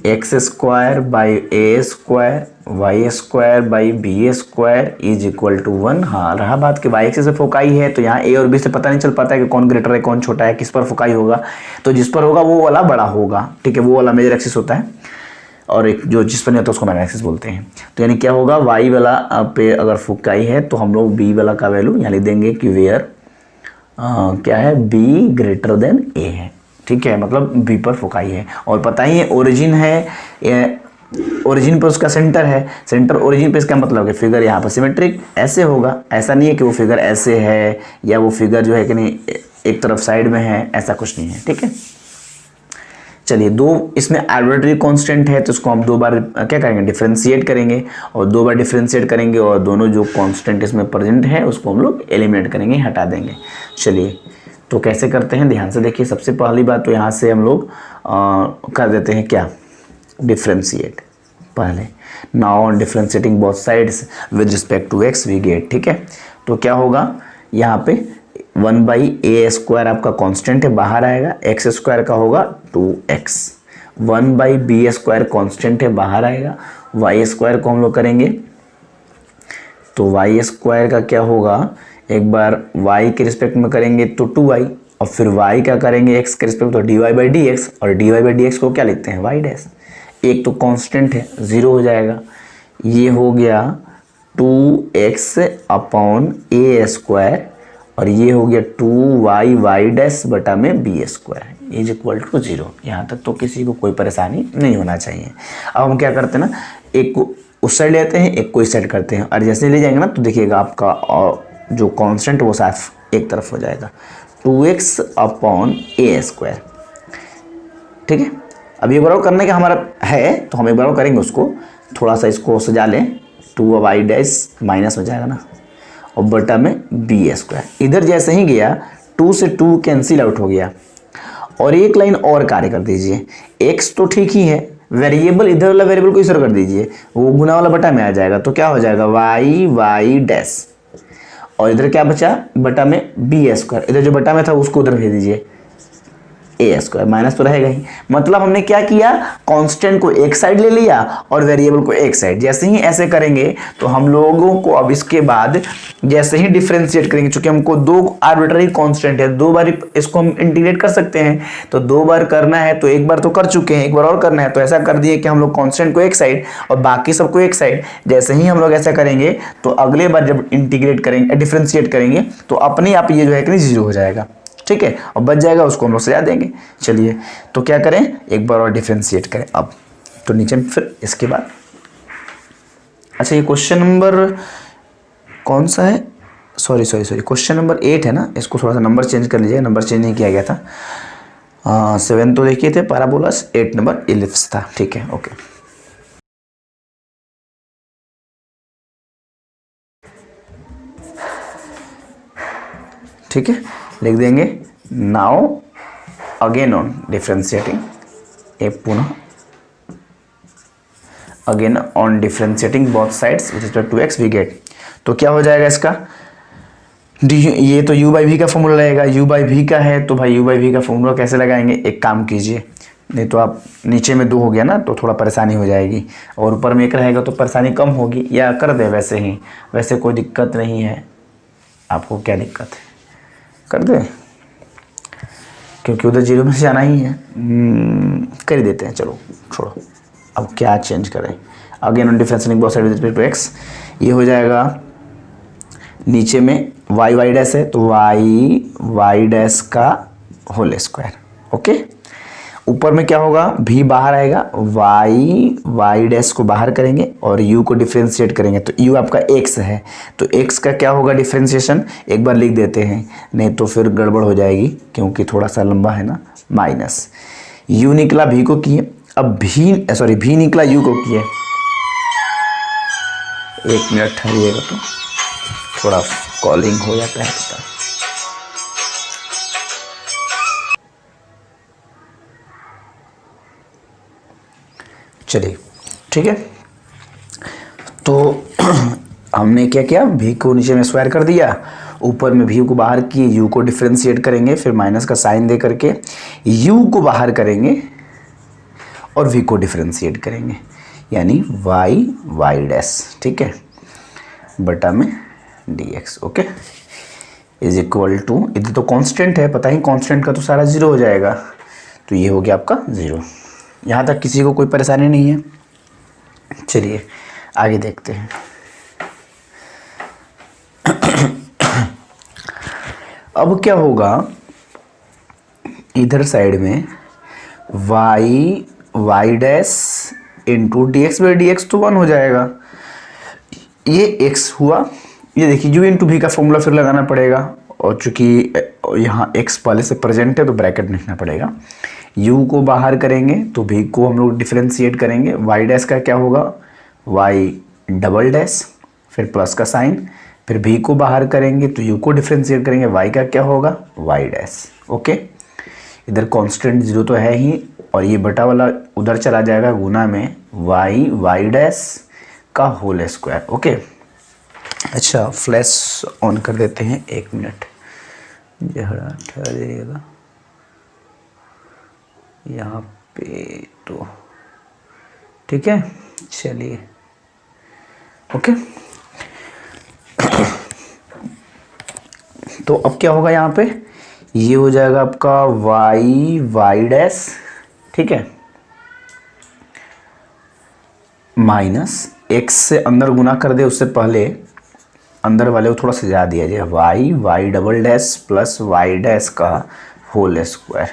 X square by A square Y square by B square is equal to 1। हाँ, रहा बात कि Y axis से foci है तो यहाँ ए और बी से पता नहीं चल पाता है कि कौन ग्रेटर है कौन छोटा है, किस पर फोकाई होगा, तो जिस पर होगा वो वाला बड़ा होगा, ठीक है, वो वाला मेजर एक्सिस होता है, और एक जो जिस पर नहीं होता उसको माइनर एक्सिस बोलते हैं। तो यानी क्या होगा, वाई वाला पे अगर फोकाई है तो हम लोग बी वाला का वैल्यू यहाँ लिख देंगे कि वेयर क्या है, बी ग्रेटर देन ए है, ठीक है, मतलब बी पर फोकाई है। और पता ही है ओरिजिन है, ओरिजिन पर उसका सेंटर है, सेंटर ओरिजिन पे, इसका मतलब है फिगर यहाँ पर सिमेट्रिक ऐसे होगा, ऐसा नहीं है कि वो फिगर ऐसे है या वो फिगर जो है कि नहीं एक तरफ साइड में है, ऐसा कुछ नहीं है, ठीक है। चलिए, दो इसमें आर्बिट्रेरी कांस्टेंट है तो इसको हम दो बार क्या करेंगे, डिफरेंशिएट करेंगे, और दो बार डिफरेंशिएट करेंगे और दोनों जो कांस्टेंट इसमें प्रेजेंट है उसको हम लोग एलिमिनेट करेंगे, हटा देंगे। चलिए, तो कैसे करते हैं, ध्यान से देखिए। सबसे पहली बात तो यहाँ से हम लोग कर देते हैं क्या, डिफरेंशिएट पहले। Now on differentiating both sides with respect to X we get, ठीक है। तो क्या होगा, यहाँ पे 1/a² आपका कांस्टेंट है, बाहर आएगा, एक्स स्क्वायर का होगा 2x, 1/b² कांस्टेंट है, बाहर आएगा, y² को हम लोग करेंगे तो y² का क्या होगा, एक बार y के रिस्पेक्ट में करेंगे तो 2y, और फिर y का करेंगे x के रिस्पेक्ट तो dy/dx, और dy/dx को क्या लिखते हैं, y डैश, एक तो कांस्टेंट है 0 हो जाएगा, ये हो गया 2x अपॉन a² और ये हो गया 2y डैश बटा में b² इज इक्वल टू 0। यहाँ तक तो किसी को कोई परेशानी नहीं होना चाहिए। अब हम क्या करते हैं ना, एक को उस साइड लेते हैं, एक को इस साइड करते हैं, और जैसे ले जाएंगे ना तो देखिएगा आपका जो कांस्टेंट वो साफ एक तरफ हो जाएगा, 2x अपॉन a², ठीक है। अब ये बराबर करने का हमारा है तो हम एक बार करेंगे उसको, थोड़ा सा इसको सजा लें, 2y डैश माइनस हो जाएगा ना, और बटा में b²। इधर जैसे ही गया 2 से 2 कैंसिल आउट हो गया, और एक लाइन और कार्य कर दीजिए, x तो ठीक ही है, वेरिएबल इधर वाला वेरिएबल को इधर कर दीजिए, वो गुना वाला बटा में आ जाएगा, तो क्या हो जाएगा y डैश, और इधर क्या बचा, बटा में b², इधर जो बटा में था उसको उधर भेज दीजिए, a², माइनस तो रहेगा ही। मतलब हमने क्या किया, कांस्टेंट को एक साइड ले लिया और वेरिएबल को एक साइड। जैसे ही ऐसे करेंगे तो हम लोगों को अब इसके बाद जैसे ही डिफरेंशिएट करेंगे, चूंकि हमको दो आर्बिट्ररी कांस्टेंट है, दो बार इसको हम इंटीग्रेट कर सकते हैं, तो दो बार करना है तो एक बार तो कर चुके हैं, एक बार और करना है, तो ऐसा कर दिए कि हम लोग कांस्टेंट को एक साइड और बाकी सबको एक साइड। जैसे ही हम लोग ऐसा करेंगे तो अगले बार जब इंटीग्रेट करेंगे, डिफरेंशिएट करेंगे, तो अपने आप ये जो है कि 0 हो जाएगा, ठीक है, और बच जाएगा, उसको हम लोग सजा देंगे। चलिए, तो क्या करें, एक बार और डिफरेंशिएट करें अब, तो नीचे में फिर इसके बाद, अच्छा ये क्वेश्चन नंबर कौन सा है, सॉरी क्वेश्चन नंबर 8 है ना, इसको थोड़ा सा नंबर चेंज कर लीजिए, नंबर चेंज नहीं किया गया था। 7 तो देखिए थे पैराबोलास, 8 नंबर इलिप्स था, ठीक है, ओके। ठीक है, लिख देंगे नाउ अगेन ऑन डिफरेंशिएटिंग, एक पुनः again on differentiating both sides with respect to X we get, तो क्या हो जाएगा इसका, ये तो u बाई वी का फॉर्मूला रहेगा, u बाई वी का है तो भाई u बाई वी का फॉर्मूला कैसे लगाएंगे, एक काम कीजिए, नहीं तो आप नीचे में 2 हो गया ना तो थोड़ा परेशानी हो जाएगी, और ऊपर में 1 रहेगा तो परेशानी कम होगी, या कर दे वैसे ही, वैसे कोई दिक्कत नहीं है, आपको क्या दिक्कत है, कर दे, क्योंकि उधर 0 में से जाना ही है, कर ही देते हैं, चलो छोड़ो, अब क्या चेंज करें, again on differentiating both sides with respect to X, ये हो जाएगा नीचे में y डैश है तो y डैश का होल स्क्वायर, ओके। ऊपर में क्या होगा, v बाहर आएगा, y डैश को बाहर करेंगे और u को डिफ्रेंशिएट करेंगे, तो u आपका x है, तो x का क्या होगा डिफ्रेंशिएशन, एक बार लिख देते हैं, नहीं तो फिर गड़बड़ हो जाएगी क्योंकि थोड़ा सा लंबा है ना। माइनस u निकला v को किए, अब v निकला u को किए। एक मिनट ठहरिएगा तो थोड़ा कॉलिंग हो जाता है पता। चलिए ठीक है, तो हमने क्या किया, v को नीचे में स्क्वायर कर दिया, ऊपर में v को बाहर किए, u को डिफ्रेंशिएट करेंगे, फिर माइनस का साइन दे करके u को बाहर करेंगे और v को डिफ्रेंशिएट करेंगे, यानी y डैश, ठीक है, बटा में dx। Okay, is equal to, इधर तो कांस्टेंट है, पता ही कांस्टेंट का तो सारा जीरो हो जाएगा, तो ये हो गया आपका जीरो। यहाँ तक किसी को कोई परेशानी नहीं है। चलिए आगे देखते हैं। अब क्या होगा, इधर साइड में y dash into D x by D x तो 1 हो जाएगा, ये x हुआ, ये देखिए u इंटू v का फॉर्मूला फिर लगाना पड़ेगा, और चूंकि यहाँ x पहले से प्रेजेंट है तो ब्रैकेट लिखना पड़ेगा, u को बाहर करेंगे तो v को हम लोग डिफ्रेंशिएट करेंगे, y डैश का क्या होगा y डबल डैश, फिर प्लस का साइन, फिर v को बाहर करेंगे तो u को डिफ्रेंशिएट करेंगे, y का क्या होगा y डैश। ओके, इधर कांस्टेंट जीरो तो है ही, और ये बटा वाला उधर चला जाएगा गुना में y डैश का होल स्क्वायर। ओके, अच्छा फ्लैश ऑन कर देते हैं, एक मिनट जरा ठहरिएगा यहाँ पे, तो ठीक है। चलिए ओके, तो अब क्या होगा यहाँ पे, ये हो जाएगा आपका y डैश, ठीक है, माइनस x से अंदर गुना कर दे, उससे पहले अंदर वाले को थोड़ा सजा दिया जाए, y double dash plus y dash का होल स्क्वायर,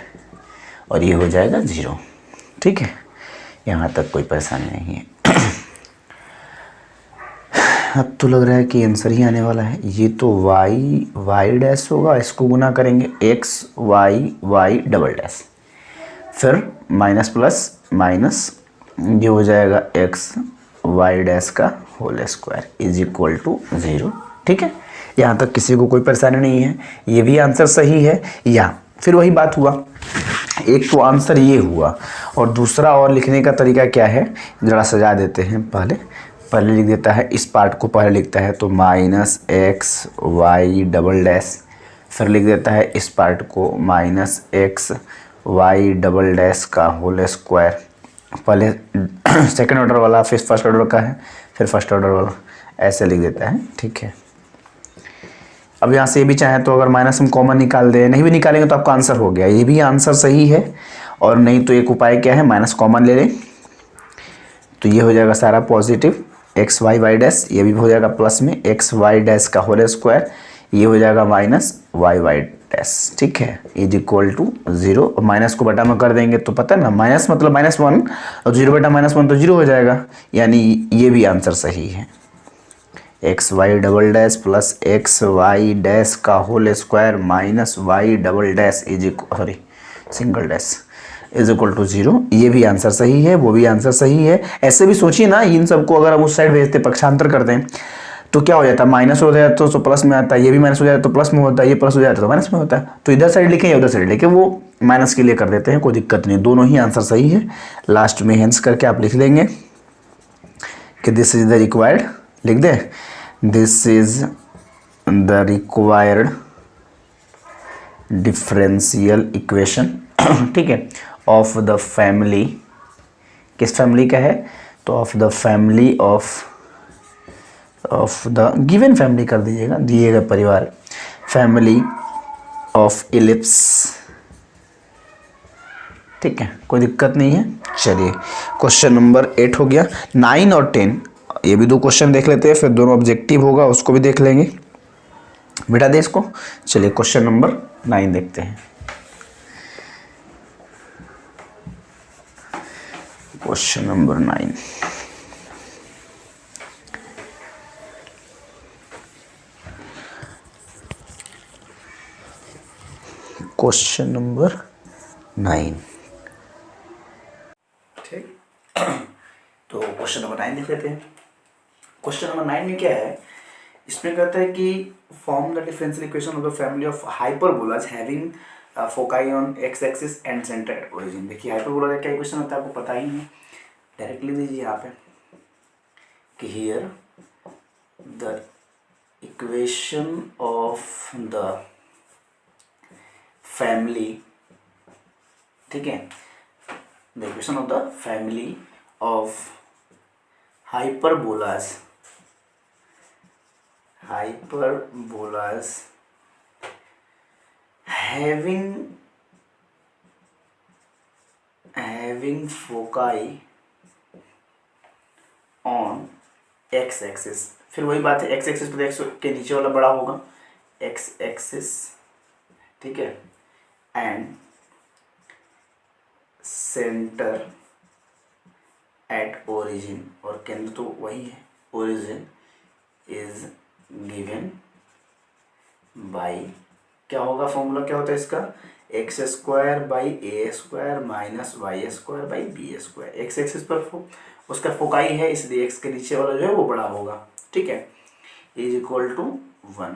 और ये हो जाएगा जीरो। ठीक है, यहाँ तक कोई परेशानी नहीं है। अब तो लग रहा है कि आंसर ही आने वाला है। ये तो y डैश होगा, इसको गुना करेंगे x y डबल डैश, फिर माइनस प्लस माइनस, ये हो जाएगा x y डैश का whole square is equal to zero. ठीक है, यहाँ तक किसी को कोई परेशानी नहीं है, ये भी आंसर सही है। या फिर वही बात हुआ, एक तो आंसर ये हुआ, और दूसरा और लिखने का तरीका क्या है, ज़रा सजा देते हैं। पहले लिख देता है, इस पार्ट को पहले लिखता है तो minus X Y double dash, फिर लिख देता है इस पार्ट को minus X Y double dash का होल स्क्वायर। पहले सेकंड ऑर्डर वाला, फिर फर्स्ट ऑर्डर का है, फिर फर्स्ट ऑर्डर वाला, ऐसे लिख देता है। ठीक है, अब यहाँ से ये भी चाहे तो अगर माइनस हम कॉमन निकाल दें, नहीं भी निकालेंगे तो आपका आंसर हो गया, ये भी आंसर सही है। और नहीं तो एक उपाय क्या है, माइनस कॉमन ले लें तो ये हो जाएगा सारा पॉजिटिव, एक्स वाई डैश, ये भी हो जाएगा प्लस में एक्स वाई डैश का होल स्क्वायर, ये हो जाएगा माइनस वाई डैश। ठीक है, is equal to zero. Minus को बटा में कर देंगे तो पता है ना, माइनस मतलब -1, और जीरो बटा -1 तो जीरो हो जाएगा, यानी ये भी आंसर सही है। X Y double dash plus X Y dash का whole square minus Y double dash single dash is equal to zero, ये भी आंसर सही है, वो भी आंसर सही है। ऐसे भी सोचिए ना, इन सबको अगर हम उस साइड भेजते, पक्षांतर कर दें तो क्या हो जाता है, माइनस हो जाता है तो प्लस में आता है, ये भी माइनस हो जाता है तो प्लस में होता है, ये प्लस हो जाता है तो माइनस में होता है। तो इधर साइड लिखें या उधर साइड लिखें, वो माइनस के लिए कर देते हैं, कोई दिक्कत नहीं, दोनों ही आंसर सही है। लास्ट में हेंस करके आप लिख देंगे कि दिस इज द रिक्वायर्ड, लिख दें this is the required differential equation. ठीक है, ऑफ द फैमिली, किस फैमिली का है, तो of the family of the given family कर दीजिएगा, दिए गए परिवार, फैमिली ऑफ इलिप्स। ठीक है, कोई दिक्कत नहीं है। चलिए क्वेश्चन नंबर 8 हो गया। 9 और 10 ये भी दो क्वेश्चन देख लेते हैं, फिर दोनों ऑब्जेक्टिव होगा, उसको भी देख लेंगे, बेटा दे इसको। चलिए क्वेश्चन नंबर 9 देखते हैं। Question number 9। क्वेश्चन नंबर 9, ठीक। तो क्वेश्चन नंबर 9 देख लेते हैं। क्वेश्चन नंबर 9 में क्या है, इसमें कहता है कि form the differential equation of the family of hyperbolas having foci on X axis and centre at origin. देखिए हाइपरबोला का क्या इक्वेशन होता है आपको पता ही है, डायरेक्टली दीजिए यहाँ पे कि here the equation of the family, ठीक है, the equation of the family of hyperbolas having foci on x axis। फिर वही बात है, x एक्सिस पर x के नीचे वाला बड़ा होगा, x एक्सिस, ठीक है, एंड सेंटर एट ओरिजिन, और केंद्र तो वही है, ओरिजिन इज गिवन बाई, क्या होगा फॉर्मूला क्या होता है इसका, X square by A square minus Y square by B square. X axis पर उसका फोकाई है, इसलिए एक्स के नीचे वाला जो है वो बड़ा होगा, ठीक है, इज इक्वल टू 1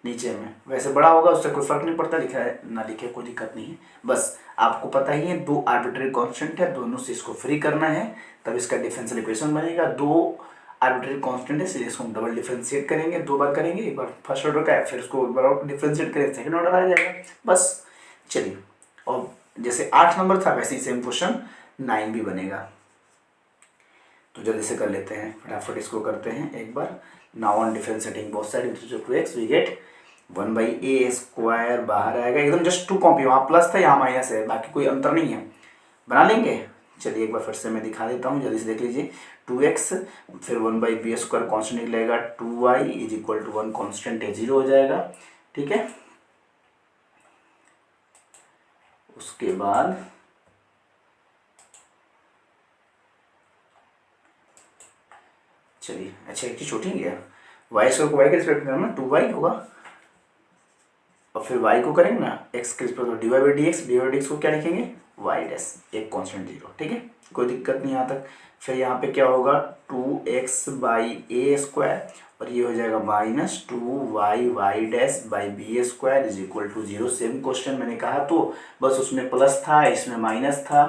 नीचे में, वैसे बड़ा होगा उससे कोई फर्क नहीं पड़ता, लिखा है ना लिखे कोई दिक्कत नहीं है, बस आपको पता ही है 2 आर्बिट्रेरी कांस्टेंट है, दोनों से इसको फ्री करना है तब इसका डिफरेंशियल इक्वेशन बनेगा। 2 आर्बिट्रेरी कांस्टेंट है इसलिए इसको हम डबल डिफरेंशिएट करेंगे, 2 बार करेंगे, एक बार फर्स्ट ऑर्डर का है फिर उसको एक बार डिफरेंशिएट करेंगे, सेकंड ऑर्डर आ जाएगा, बस। चलिए, और जैसे 8 नंबर था वैसे ही सेम क्वेश्चन 9 भी बनेगा, तो जल्दी से कर लेते हैं, फटाफट इसको करते हैं एक बार। Now on differentiating both side with respect to X we get 1/a square, बाहर आएगा एकदम जस्ट 2 कॉपी, वहाँ प्लस था यहाँ माइनस है, बाकी कोई अंतर नहीं है, बना लेंगे। चलिए एक बार फिर से मैं दिखा देता हूँ, जल्दी से देख लीजिए। 2x फिर 1/b स्क्वायर कॉन्स्टेंट निकलेगा, 2y is equal to 1 constant है 0 हो जाएगा, ठीक है। उसके बाद चलिए, अच्छा एक चीज छोटी गया, वाई स्क्वायर को वाई के रिस्पेक्ट में ना 2y होगा, और फिर y को करेंगे ना x के रिस्पेक्ट में dy बाई dx को क्या लिखेंगे y डैश, एक कॉन्स्टेंट 0, ठीक है, कोई दिक्कत नहीं यहाँ तक। फिर यहाँ पे क्या होगा 2x बाई ए स्क्वायर, और ये हो जाएगा minus 2y Y dash by B square is equal to 0। Same question मैंने कहा तो बस उसमें प्लस था इसमें माइनस था,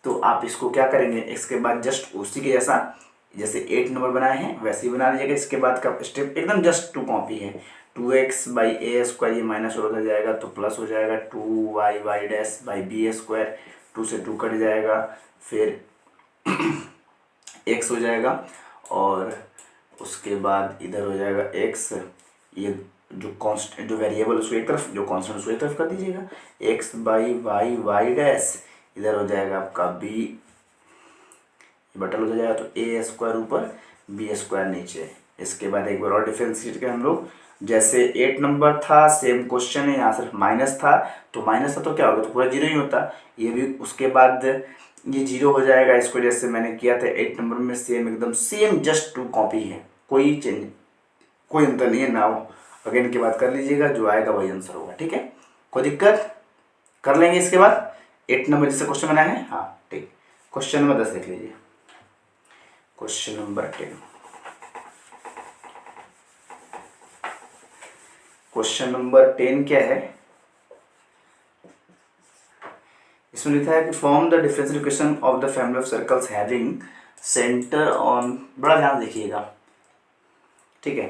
तो आप इसको क्या करेंगे, इसके बाद जस्ट उसी के जैसा जैसे 8 नंबर बनाए हैं वैसे ही बना लीजिएगा। इसके बाद का स्टेप एकदम जस्ट 2 कॉपी है, 2x बाई ए स्क्वायर ये माइनस हो जाएगा तो प्लस हो जाएगा, 2y Y dash by B square, 2 से 2 कट जाएगा, फिर x हो जाएगा, और उसके बाद इधर हो जाएगा x, ये जो कांस्टेंट जो वेरिएबल उसको एक तरफ, जो कांस्टेंट उसको एक तरफ कर दीजिएगा, x by Y Y dash, इधर हो जाएगा आपका b बटल हो जाएगा, तो ए स्क्वायर ऊपर बी स्क्वायर नीचे। इसके बाद एक बार और डिफरेंशिएट करें हम लोग, जैसे 8 नंबर था सेम क्वेश्चन है, यहाँ सिर्फ माइनस था तो क्या होगा, तो पूरा 0 ही होता, ये भी उसके बाद ये 0 हो जाएगा। इसको जैसे मैंने किया था 8 नंबर में सेम एकदम सेम जस्ट 2 कॉपी है, कोई चेंज कोई अंतर नहीं है। ना अगेन की बात कर लीजिएगा, जो आएगा वही आंसर होगा, ठीक है, कोई दिक्कत, कर लेंगे। इसके बाद 8 नंबर जैसे क्वेश्चन बनाया है, हाँ ठीक। क्वेश्चन नंबर 10 देख लीजिए, क्वेश्चन नंबर 10, क्वेश्चन नंबर 10 क्या है, इसमें लिखा है कि form the differential equation of the family of circles having centre on, बड़ा ध्यान देखिएगा, ठीक है,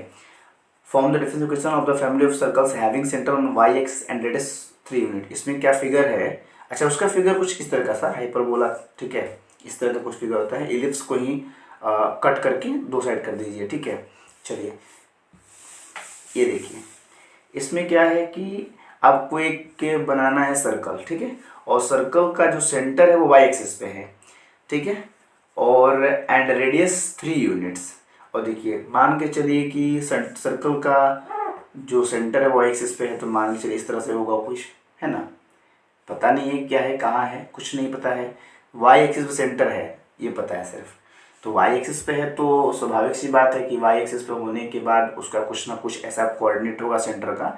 form the differential equation of the family of circles having centre on Y X and radius 3 unit. इसमें क्या फिगर है, अच्छा उसका फिगर कुछ इस तरह का सा हाइपरबोला, ठीक है, इस तरह का कुछ फिगर होता है, इलिप्स को ही कट करके 2 साइड कर दीजिए, ठीक है। चलिए ये देखिए, इसमें क्या है कि आपको एक बनाना है सर्कल, ठीक है, और सर्कल का जो सेंटर है वो वाई एक्सिस पे है, ठीक है, और एंड रेडियस 3 यूनिट्स। और देखिए मान के चलिए कि सर्कल का जो सेंटर है वो वाई एक्सिस पे है, तो मान के चलिए इस तरह से होगा कुछ, है ना, पता नहीं है क्या है कहाँ है, कुछ नहीं पता है, वाई एक्सिस पे सेंटर है ये पता है सिर्फ, तो वाई एक्सिस पे है तो स्वाभाविक सी बात है कि वाई एक्सिस पे होने के बाद उसका कुछ ना कुछ ऐसा कोऑर्डिनेट होगा सेंटर का।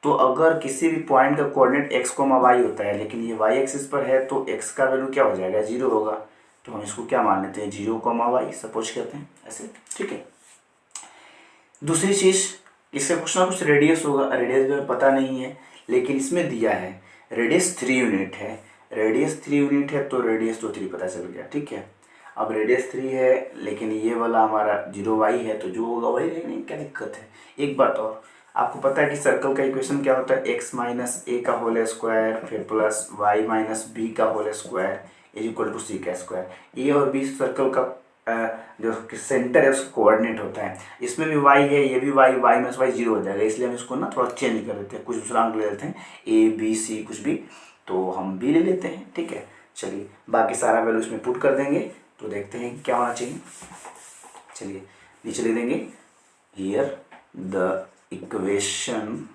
तो अगर किसी भी पॉइंट का कोऑर्डिनेट एक्स कोमा वाई होता है, लेकिन ये वाई एक्सिस पर है तो एक्स का वैल्यू क्या हो जाएगा, 0 होगा। तो हम इसको क्या मान लेते हैं, 0 कोमा वाई सपोज करते हैं ऐसे, ठीक है। दूसरी चीज़, इसका कुछ ना कुछ रेडियस होगा, रेडियस भी पता नहीं है लेकिन इसमें दिया है रेडियस 3 यूनिट है, रेडियस 3 यूनिट है तो रेडियस तो 3 पता चल गया, ठीक है। अब रेडियस 3 है लेकिन ये वाला हमारा 0y है तो जो होगा वही रहेगा, क्या दिक्कत है। एक बात और, आपको पता है कि सर्कल का इक्वेशन क्या होता है, x माइनस ए का होल स्क्वायर फिर प्लस y माइनस बी का whole square is equal to c का स्क्वायर। ए और बी सर्कल का जो सेंटर है उसका कोऑर्डिनेट होता है। इसमें भी y है, ये भी y माइनस वाई 0 हो जाएगा, इसलिए हम इसको ना थोड़ा चेंज कर देते हैं, कुछ दूसरा अंक ले लेते हैं, a b c कुछ भी, तो हम b ले लेते हैं, ठीक है। चलिए बाकी सारा वैल्यू इसमें पुट कर देंगे तो देखते हैं क्या होना चाहिए। चलिए नीचे ले देंगे, here the equation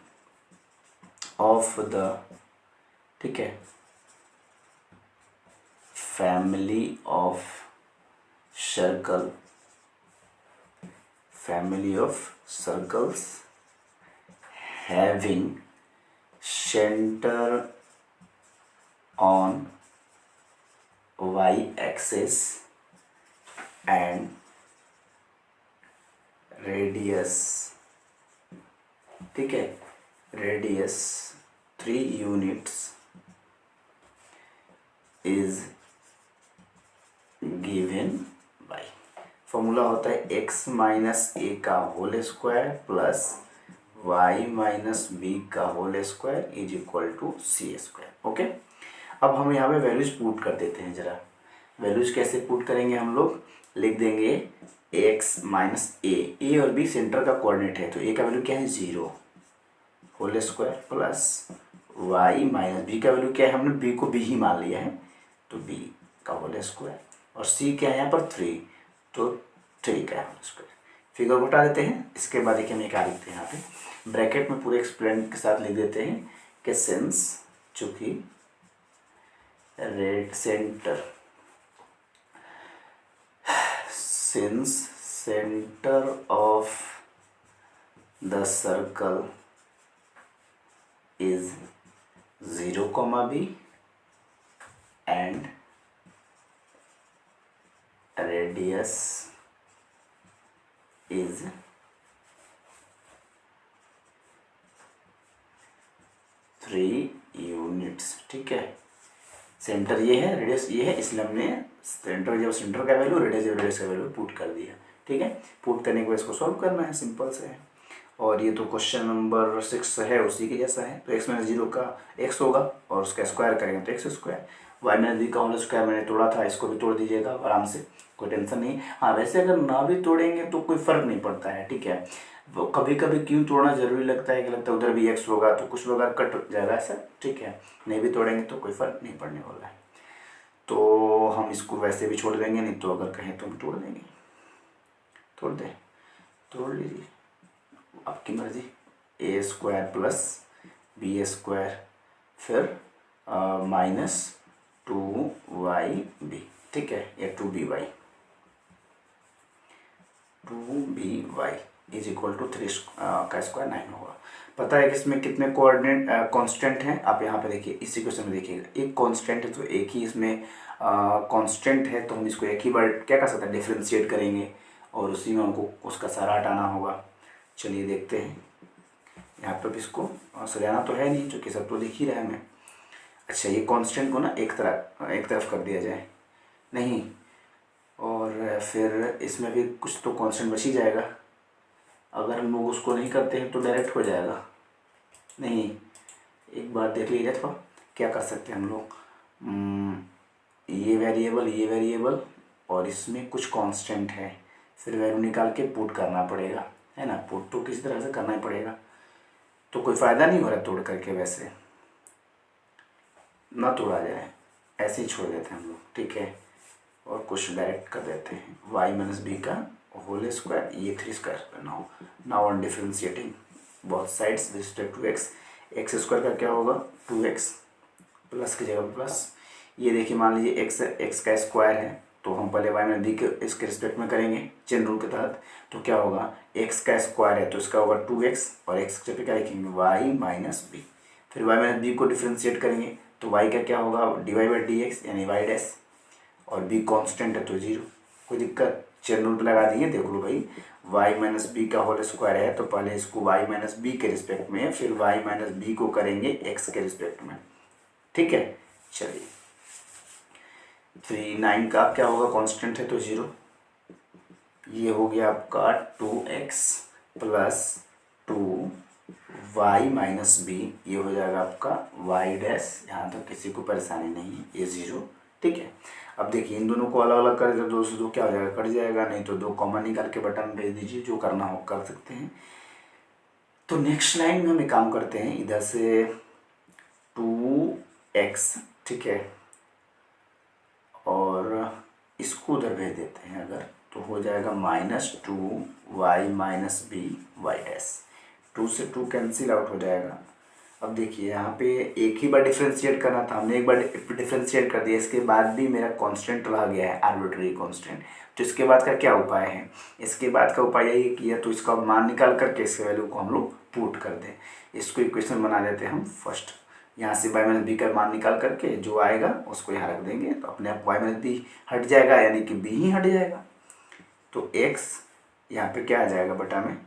of the, ठीक है, family of circle, family of circles having center on y-axis and radius, ठीक है, radius 3 units is given by, formula होता है x माइनस ए का whole square plus y minus B का whole square is equal to C square, okay. अब हम यहाँ पे वैल्यूज पुट कर देते हैं, जरा वैल्यूज कैसे पुट करेंगे हम लोग, लिख देंगे x माइनस ए और b सेंटर का कोऑर्डिनेट है तो a का वैल्यू क्या है 0 whole square plus y minus B का वैल्यू क्या है, हमने b को b ही मान लिया है तो b का होल स्क्वायर और c क्या है यहाँ पर 3 तो 3 का होल स्क्वायर। फिगर को हटा देते हैं, इसके बाद देखिए हम क्या लिखते हैं यहाँ पे ब्रैकेट में पूरे एक्सप्लेन के साथ लिख देते हैं कि सिंस, चूँकि red centre, since centre of the circle is 0, b and radius is 3 units, ठीक है। सेंटर ये है, रेडियस ये है, इसलिए हमने सेंटर जब सेंटर का वैल्यू, रेडियस का वैल्यू पुट कर दिया, ठीक है। पुट करने के बाद इसको सॉल्व करना है, सिंपल से है। और ये तो क्वेश्चन नंबर 6 है उसी के जैसा है, तो x माइनस 0 का x होगा और उसका स्क्वायर करेंगे तो x square, y minus B का होल स्क्वायर मैंने तोड़ा था, इसको भी तोड़ दीजिएगा आराम से, कोई टेंशन नहीं। हाँ वैसे अगर ना भी तोड़ेंगे तो कोई फ़र्क नहीं पड़ता है, ठीक है। वो कभी कभी क्यों तोड़ना ज़रूरी लगता है कि लगता है उधर भी x होगा तो कुछ वगैरह कट जाएगा ऐसा, ठीक है। नहीं भी तोड़ेंगे तो कोई फ़र्क नहीं पड़ने वाला है, तो हम इसको वैसे भी छोड़ देंगे, नहीं तो अगर कहें तो हम तोड़ देंगे, तोड़ दें, तोड़ लीजिए आपकी मर्ज़ी। ए स्क्वायर प्लस बी स्क्वायर फिर माइनस 2y_b, ठीक है, या 2by इज इक्वल टू 3 का स्क्वायर 9 होगा। पता है कि इसमें कितने कोऑर्डिनेट कांस्टेंट हैं, आप यहाँ पे देखिए इस इक्वेशन में देखिएगा, एक कांस्टेंट है तो एक ही इसमें कांस्टेंट है तो हम इसको एक ही बार क्या कर सकते हैं, डिफ्रेंशिएट करेंगे और उसी में हमको उसका सारा हटाना होगा। चलिए देखते हैं, यहाँ पर भी इसको सजाना तो है नहीं क्योंकि सब तो दिख ही रहा है हमें। अच्छा ये कांस्टेंट को ना एक तरफ कर दिया जाए, नहीं, और फिर इसमें भी कुछ तो कांस्टेंट बच ही जाएगा। अगर हम लोग उसको नहीं करते हैं तो डायरेक्ट हो जाएगा, नहीं, एक बार देख लीजिए थोड़ा क्या कर सकते हैं हम लोग, ये वेरिएबल और इसमें कुछ कांस्टेंट है, फिर वैल्यू निकाल के पुट करना पड़ेगा, है ना। पुट तो किसी तरह से करना ही पड़ेगा, तो कोई फ़ायदा नहीं हो रहा तोड़ करके, वैसे ना तोड़ा जाए, ऐसे ही छोड़ देते हैं हम लोग, ठीक है। और कुछ डायरेक्ट कर देते हैं, y माइनस बी का होल स्क्वायर, ये 3 square now on differentiating both sides with respect to x, X square का क्या होगा 2x प्लस की जगह प्लस, ये देखिए मान लीजिए एक्स का स्क्वायर है, तो हम पहले वाई माइनस बी के इसके रिस्पेक्ट में करेंगे चेन रूल के तहत। तो क्या होगा, एक्स का स्क्वायर है तो इसका होगा 2x, और एक्स के जगह क्या लिखेंगे वाई माइनस बी। फिर वाई माइनस बी को डिफ्रेंशिएट करेंगे तो वाई का क्या होगा dy बाई डी एक्स यानी वाई डैश, और बी कांस्टेंट है तो 0। कोई दिक्कत, चेन रूल पे लगा दिए। देख लो भाई, वाई माइनस बी का होल स्क्वायर है तो पहले इसको वाई माइनस बी के रिस्पेक्ट में, फिर वाई माइनस बी को करेंगे एक्स के रिस्पेक्ट में। ठीक है, चलिए 9 का क्या होगा, कांस्टेंट है तो 0। ये हो गया आपका 2x plus 2y minus B, ये हो जाएगा आपका y डैश। यहाँ तक किसी को परेशानी नहीं है, ये 0। ठीक है, अब देखिए इन दोनों को अलग अलग कर दो, 2 से 2 क्या हो जाएगा, कट जाएगा, नहीं तो 2 कॉमन निकाल के बटन में भेज दीजिए, जो करना हो कर सकते हैं। तो नेक्स्ट लाइन में हम एक काम करते हैं, इधर से 2x, ठीक है, और इसको उधर भेज देते हैं अगर, तो हो जाएगा -2y minus B Y dash. 2 से 2 कैंसिल आउट हो जाएगा। अब देखिए यहाँ पे एक ही बार डिफ्रेंशिएट करना था, हमने एक बार डिफ्रेंशिएट कर दिया, इसके बाद भी मेरा कांस्टेंट रह गया है, आर्बिट्रेरी कांस्टेंट। तो इसके बाद का क्या उपाय है, इसके बाद का उपाय यही किया, तो इसका मान निकाल करके इसके वैल्यू को हम लोग पुट कर दें। इसको इक्वेशन बना देते हैं हम फर्स्ट, यहाँ से वाई माइनस बी का मान निकाल करके जो आएगा उसको यहाँ रख देंगे, तो अपने आप वाई माइनस बी हट जाएगा, यानी कि बी ही हट जाएगा। तो एक्स यहाँ पे क्या आ जाएगा बटा में,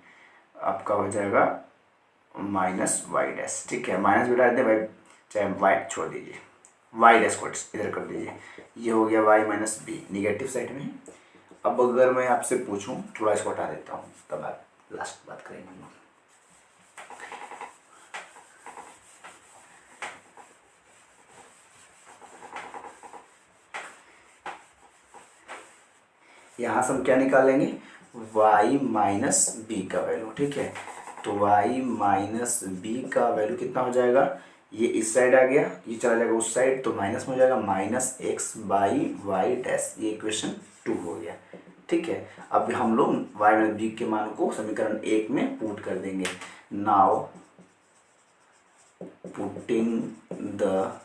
आपका हो जाएगा माइनस वाई डैश। ठीक है, माइनस भी डाल दें भाई, चाहे वाई छोड़ दीजिए, वाई डैश को इधर कर दीजिए। ये हो गया Y minus B, negative side में। अब अगर मैं आपसे पूछूं, थोड़ा इसको हटा देता हूँ, तब आप लास्ट बात करेंगे हम लोग। यहाँ से हम क्या निकालेंगे, y माइनस बी का वैल्यू। ठीक है, तो y माइनस बी का वैल्यू कितना हो जाएगा, ये इस साइड आ गया, ये चला जाएगा उस साइड, तो माइनस में हो जाएगा minus X by Y dash. ये इक्वेशन 2 हो गया। ठीक है, अब हम लोग y माइनस बी के मान को समीकरण 1 में पुट कर देंगे। Now putting the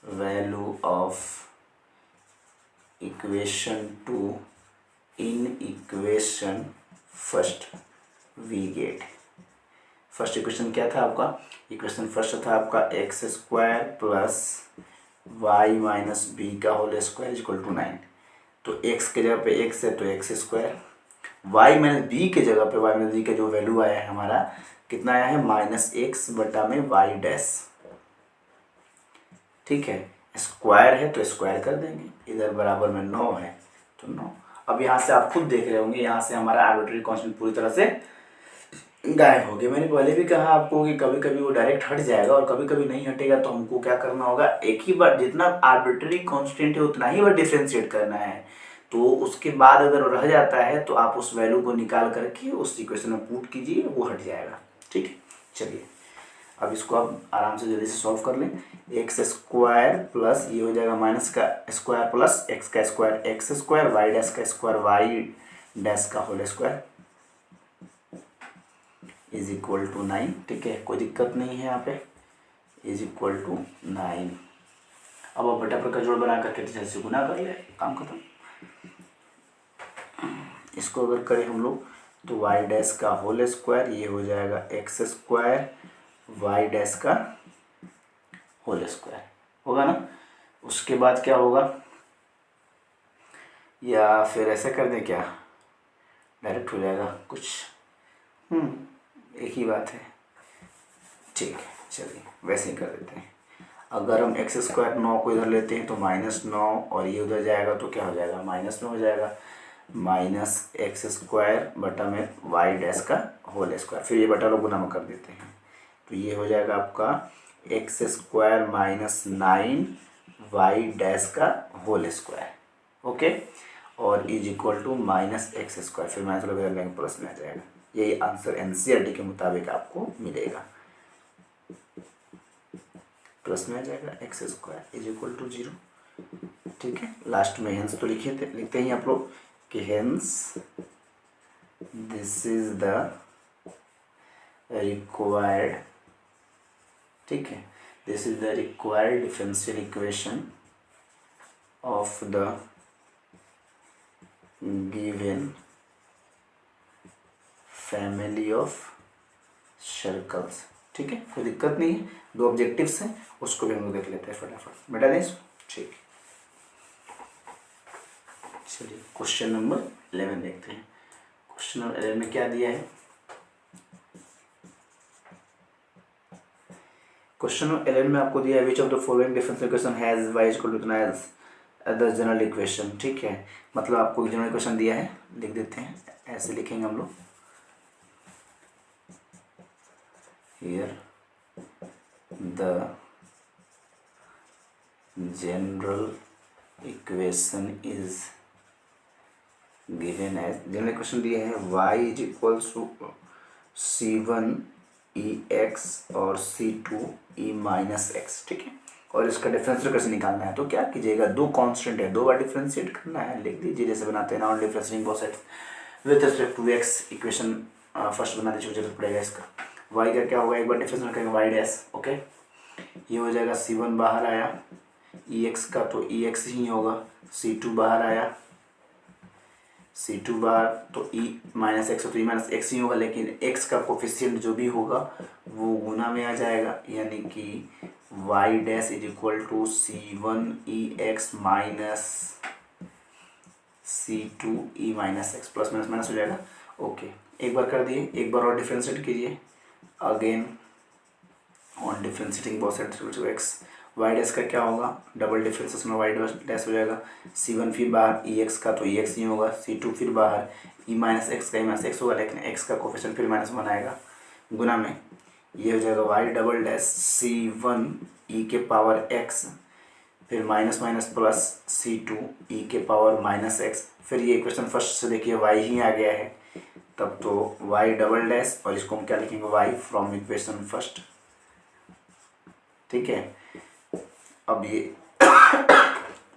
value of equation 2 in equation first we get. First equation क्या था आपका, इक्वेशन फर्स्ट था आपका x square plus Y minus B का होल स्क्वायर इक्वल टू 9। तो एक्स के जगह पे एक्स है तो X square, Y minus B के जगह पे वाई माइनस बी का जो वैल्यू आया है हमारा कितना आया है, माइनस एक्स बटा में वाई डैश। ठीक है, स्क्वायर है तो स्क्वायर कर देंगे, इधर बराबर में 9 है तो 9। अब यहाँ से आप खुद देख रहे होंगे, यहाँ से हमारा आर्बिट्रेरी कांस्टेंट पूरी तरह से गायब हो गया। मैंने पहले भी कहा आपको कि कभी कभी वो डायरेक्ट हट जाएगा और कभी कभी नहीं हटेगा, तो हमको क्या करना होगा, एक ही बार जितना आर्बिट्रेरी कांस्टेंट है उतना ही बार डिफ्रेंशिएट करना है। तो उसके बाद अगर रह जाता है तो आप उस वैल्यू को निकाल करके उस इक्वेशन में पुट कीजिए, वो हट जाएगा। ठीक है, चलिए अब इसको आप आराम से जल्दी से सॉल्व कर लें। एक्स स्क्वायर प्लस ये हो जाएगा माइनस का स्क्वायर प्लस एक्स का square x square, y dash का स्क्वायर वाई डैश का whole square is equal to 9। ठीक है, कोई दिक्कत नहीं है यहाँ पे, इज इक्वल टू 9। अब आप बटा पर का जोड़ बना करके जैसे से गुना कर ले, काम खत्म। इसको अगर करें हम लोग तो वाई डैश का होल स्क्वायर, ये हो जाएगा एक्स स्क्वायर वाई डैश का होल स्क्वायर होगा ना। उसके बाद क्या होगा, या फिर ऐसे कर दें क्या, डायरेक्ट हो जाएगा कुछ, एक ही बात है। ठीक है, चलिए वैसे ही कर देते हैं। अगर हम एक्स स्क्वायर 9 को इधर लेते हैं तो -9, और ये उधर जाएगा तो क्या हो जाएगा, माइनस में हो जाएगा, माइनस एक्स स्क्वायर बटा में वाई डैश का होल स्क्वायर, फिर ये बटा लोग गुना में कर देते हैं, तो ये हो जाएगा आपका x square minus 9 y dash का होल स्क्वायर। ओके, और is equal to minus x square, फिर माइनस लोग इधर लेंगे प्लस में आ जाएगा। यही आंसर एनसीईआरटी के मुताबिक आपको मिलेगा, प्लस में आ जाएगा x square is equal to 0। ठीक है, लास्ट में हेंस तो लिखते हैं आप लोग कि hence this is the required, ठीक है, this is the required differential equation of the given family of circles. ठीक है, कोई दिक्कत नहीं है, दो ऑब्जेक्टिव्स हैं, उसको भी हम लोग देख लेते हैं फटाफट। बेटा दें इसको, ठीक। चलिए क्वेश्चन नंबर 11 देखते हैं। क्वेश्चन नंबर 11 में क्या दिया है? क्वेश्चन नंबर 11 में आपको दिया है which of the following differential equation has y equal to as the general equation. ठीक है, मतलब आपको जनरल इक्वेशन दिया है, लिख देते हैं, ऐसे लिखेंगे हम लोग। Here the general equation is given as, general equation दिया है y is equal to c1 और c2 माइनस एक्स। ठीक है, और इसका डिफरेंशियल कैसे निकालना है, तो क्या कीजिएगा, दो कांस्टेंट है, दो बार डिफरेंशिएट करना है, लिख दीजिए जैसे बनाते हैं non differentiating both sides with respect to x. Equation first बना दीजिए, जरूरत पड़ेगा इसका। y का क्या होगा, एक बार डिफरेंशियल करेंगे y डैश, ओके। ये हो जाएगा c1 बाहर आया, ex का तो ex ही होगा, c2 बाहर आया, c2 बाहर तो e माइनस एक्स, तो e माइनस एक्स ही होगा, लेकिन x का कोफिशिएंट जो भी होगा वो गुना में आ जाएगा, यानी कि y dash is equal to c1 ex minus c2 e minus x, plus minus minus हो जाएगा, ओके। एक बार कर दिए, एक बार और डिफरेंशिएट कीजिए, again on differentiating both sides to x. Y dash का क्या होगा, डबल डिफरेंशिएशन में वाई डैश हो जाएगा, c1 फिर बाहर ex का तो ex ही होगा, c2 फिर बाहर e माइनस एक्स का e माइनस एक्स होगा, लेकिन x का कोफिशिएंट फिर माइनस बनाएगा गुना में, ये हो जाएगा y double dash c1 e के पावर x फिर minus minus plus c2 e के पावर माइनस एक्स। फिर ये इक्वेशन फर्स्ट से देखिए y ही आ गया है, तब तो y डबल डैश, और इसको हम क्या लिखेंगे, y फ्रॉम इक्वेशन फर्स्ट। ठीक है, अब ये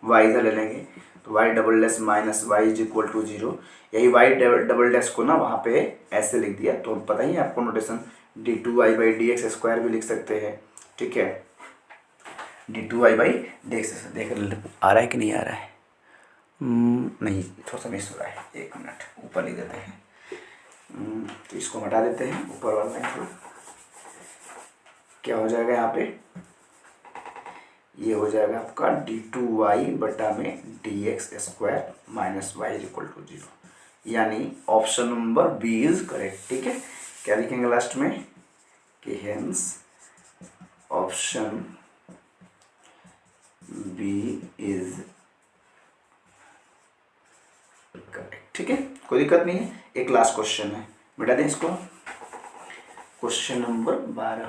y इधर ले लेंगे तो y double dash minus y is equal to 0। यही y डबल डैश को ना वहाँ पे ऐसे लिख दिया, तो पता ही है आपको नोटेशन, d2y/dx² भी लिख सकते हैं। ठीक है, d2y/dx, देख आ रहा है कि नहीं आ रहा है, नहीं थोड़ा सा मिस हो रहा है, एक मिनट ऊपर लिख देते हैं, तो इसको हटा देते हैं, ऊपर वाला लाइन क्या हो जाएगा यहाँ पे, ये हो जाएगा आपका d2y/dx² minus y is equal to 0, यानी option number B is correct. ठीक है, क्या लिखेंगे लास्ट में कि hence option B is correct. ठीक है, कोई दिक्कत नहीं है। एक लास्ट क्वेश्चन है, मिटा दें इसको, क्वेश्चन नंबर 12।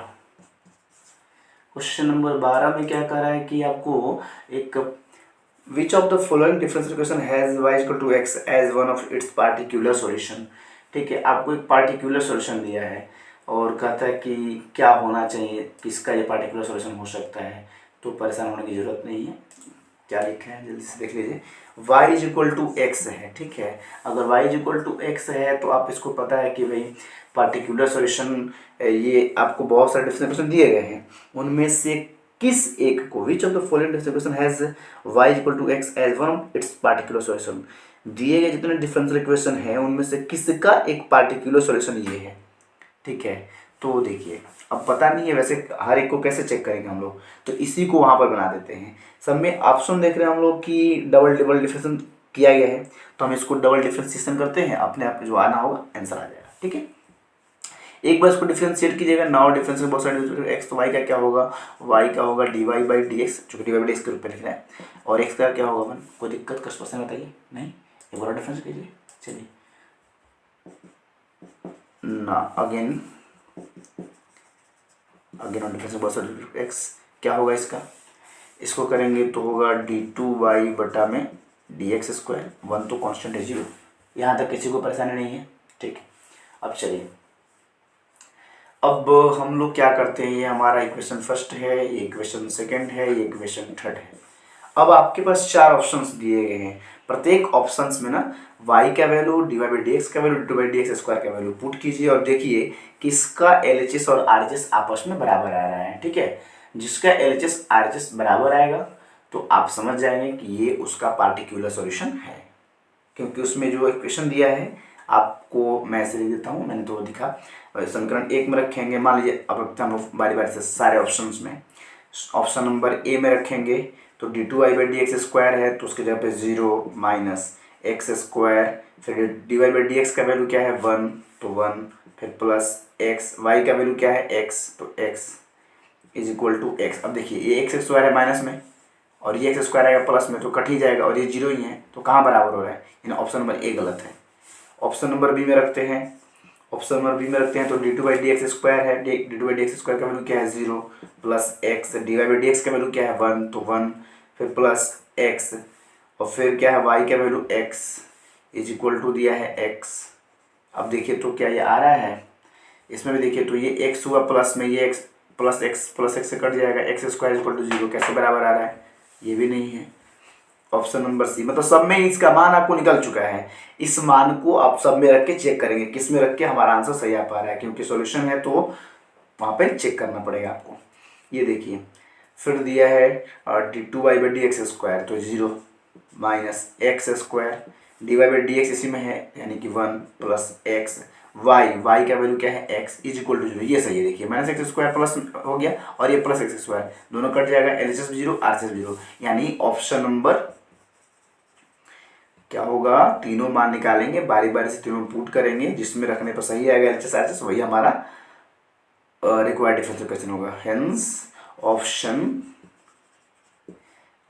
क्वेश्चन नंबर 12 में क्या कर रहा है कि आपको एक which of the following differential equation has y equal to x as one of its particular solution. ठीक है, आपको एक पार्टिकुलर सॉल्यूशन दिया है और कहता है कि क्या होना चाहिए, किसका ये पार्टिकुलर सॉल्यूशन हो सकता है, तो परेशान होने की जरूरत नहीं है। क्या लिखा है जल्दी से देख लीजिए, y is equal to x है। ठीक है, अगर y is equal to x है तो आप इसको पता है कि भाई पार्टिकुलर सॉल्यूशन, ये आपको बहुत सारे डिफरेंशियल इक्वेशन दिए गए हैं, उनमें से किस एक को, which of the following differential equation has y equal to x as one of its particular solution. दिए गए जितने डिफरेंशियल इक्वेशन है उनमें से किसका एक पार्टिकुलर सॉल्यूशन ये है। ठीक है, तो देखिए अब पता नहीं है वैसे हर एक को कैसे चेक करेंगे हम लोग, तो इसी को वहाँ पर बना देते हैं। सब में ऑप्शन देख रहे हैं हम लोग कि डबल डबल डिफरेंशिएशन किया गया है, तो हम इसको डबल डिफरेंशिएशन करते हैं, अपने आप जो आना होगा आंसर आ जाएगा। ठीक है, एक बार इसको डिफरेंशिएट कीजिएगा, now differential both side x, तो y का क्या होगा, y का होगा dy/dx, जो कि dy/dx के रूप में लिख रहा है, और x का क्या होगा 1। कोई दिक्कत का क्वेश्चन बताइए, नहीं एक बार डिफरेंस कीजिए। चलिए ना, again on differential both side x क्या होगा, इसको करेंगे तो होगा d2y/dx², 1 तो कांस्टेंट है 0, यहाँ तक किसी को परेशानी नहीं है। ठीक है, अब चलिए, अब हम लोग क्या करते हैं, ये हमारा इक्वेशन फर्स्ट है, ये इक्वेशन सेकंड है, ये इक्वेशन थर्ड है। अब आपके पास 4 ऑप्शंस दिए गए हैं, प्रत्येक ऑप्शंस में ना y का वैल्यू, dy/dx का वैल्यू, d2/dx² का वैल्यू पुट कीजिए और देखिए कि इसका LHS और RHS आपस में बराबर आ रहा है। ठीक है, जिसका LHS RHS बराबर आएगा तो आप समझ जाएंगे कि ये उसका पार्टिकुलर सॉल्यूशन है, क्योंकि उसमें जो इक्वेशन दिया है आपको मैं ऐसे लिख देता हूँ, मैंने तो दिखा। समीकरण 1 में रखेंगे, मान लीजिए अब रखते हैं हम लोग बारी बारी से सारे ऑप्शंस में। ऑप्शन नंबर ए में रखेंगे तो d2y/dx² है तो उसकी जगह पे 0 माइनस एक्स स्क्वायर, फिर dy/dx का वैल्यू क्या है 1 तो 1, फिर प्लस एक्स, y का वैल्यू क्या है x तो x is equal to x. अब देखिए ये एक्स स्क्वायर है माइनस में और ये एक्स स्क्वायर आएगा प्लस में तो कट ही जाएगा और ये 0 ही है तो कहाँ बराबर हो रहा है, यानी ऑप्शन नंबर ए गलत है। ऑप्शन नंबर बी में रखते हैं, ऑप्शन नंबर बी में रखते हैं तो d2/dx² है, d2/dx² का वैल्यू क्या है 0 प्लस एक्स, dy/dx का वैल्यू क्या है 1 तो 1, फिर प्लस एक्स और फिर क्या है y का value x is equal to दिया है x। अब देखिए तो क्या ये आ रहा है, इसमें भी देखिए तो ये x हुआ प्लस में ये x प्लस एक्स से कट जाएगा, x² इक्वल टू 0 कैसे बराबर आ रहा है, ये भी नहीं है। ऑप्शन नंबर सी, मतलब सब में इसका मान आपको निकल चुका है। इस मान को आप सब में रख के चेक करेंगे किस में रख के हमारा आंसर सही आ पा रहा है, क्योंकि सॉल्यूशन है तो वहाँ पे चेक करना पड़ेगा आपको। ये देखिए फिर दिया है d2y/dx² तो 0 माइनस एक्स स्क्वायर, dy/dx इसी में है यानी कि 1 प्लस एक्स, y का वैल्यू क्या है x इज इक्वल टू 0, ये सही है। देखिए माइनस एक्स स्क्वायर प्लस हो गया और ये प्लस एक्स स्क्वायर दोनों कट जाएगा, LHS 0 RHS 0, यानी ऑप्शन नंबर क्या होगा, तीनों मान निकालेंगे बारी बारी से, तीनों पुट करेंगे, जिसमें रखने पर सही आएगा LHS RHS वही हमारा रिक्वायर्ड डिफरेंशियल इक्वेशन होगा। Hence option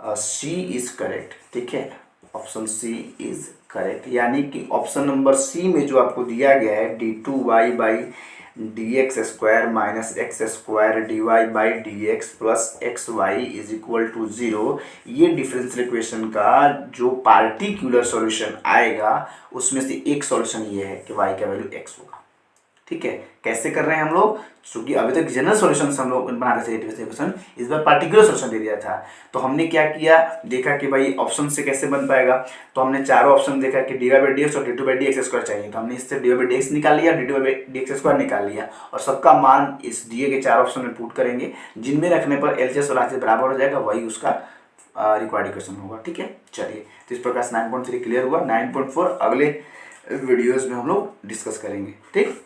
C is correct. ठीक है, ऑप्शन सी इज करेक्ट, यानी कि ऑप्शन नंबर सी में जो आपको दिया गया है d2y/dx² minus x² dy/dx plus xy is equal to 0, ये डिफरेंशियल इक्वेशन का जो पार्टिकुलर सॉल्यूशन आएगा उसमें से एक सॉल्यूशन ये है कि y का वैल्यू x होगा। ठीक है, कैसे कर रहे हैं हम लोग, क्योंकि अभी तक जनरल सॉल्यूशन हम लोग बना रहे थे डिफरेंशियल इक्वेशन, इस बार पार्टिकुलर सॉल्यूशन दे दिया था तो हमने क्या किया, देखा कि भाई ऑप्शन से कैसे बन पाएगा, तो हमने चारों ऑप्शन देखा कि dy/dx और d2/dx² चाहिए तो हमने इससे dy/dx निकाल लिया, d2/dx² निकाल लिया और सबका मान इस दिए गए चार ऑप्शन में पुट करेंगे, जिनमें रखने पर LHS और RHS बराबर हो जाएगा, वही उसका रिक्वायर्ड इक्वेशन होगा। ठीक है, चलिए तो इस प्रकार से 9.3 क्लियर हुआ। 9.4 अगले वीडियोज में हम लोग डिस्कस करेंगे। ठीक।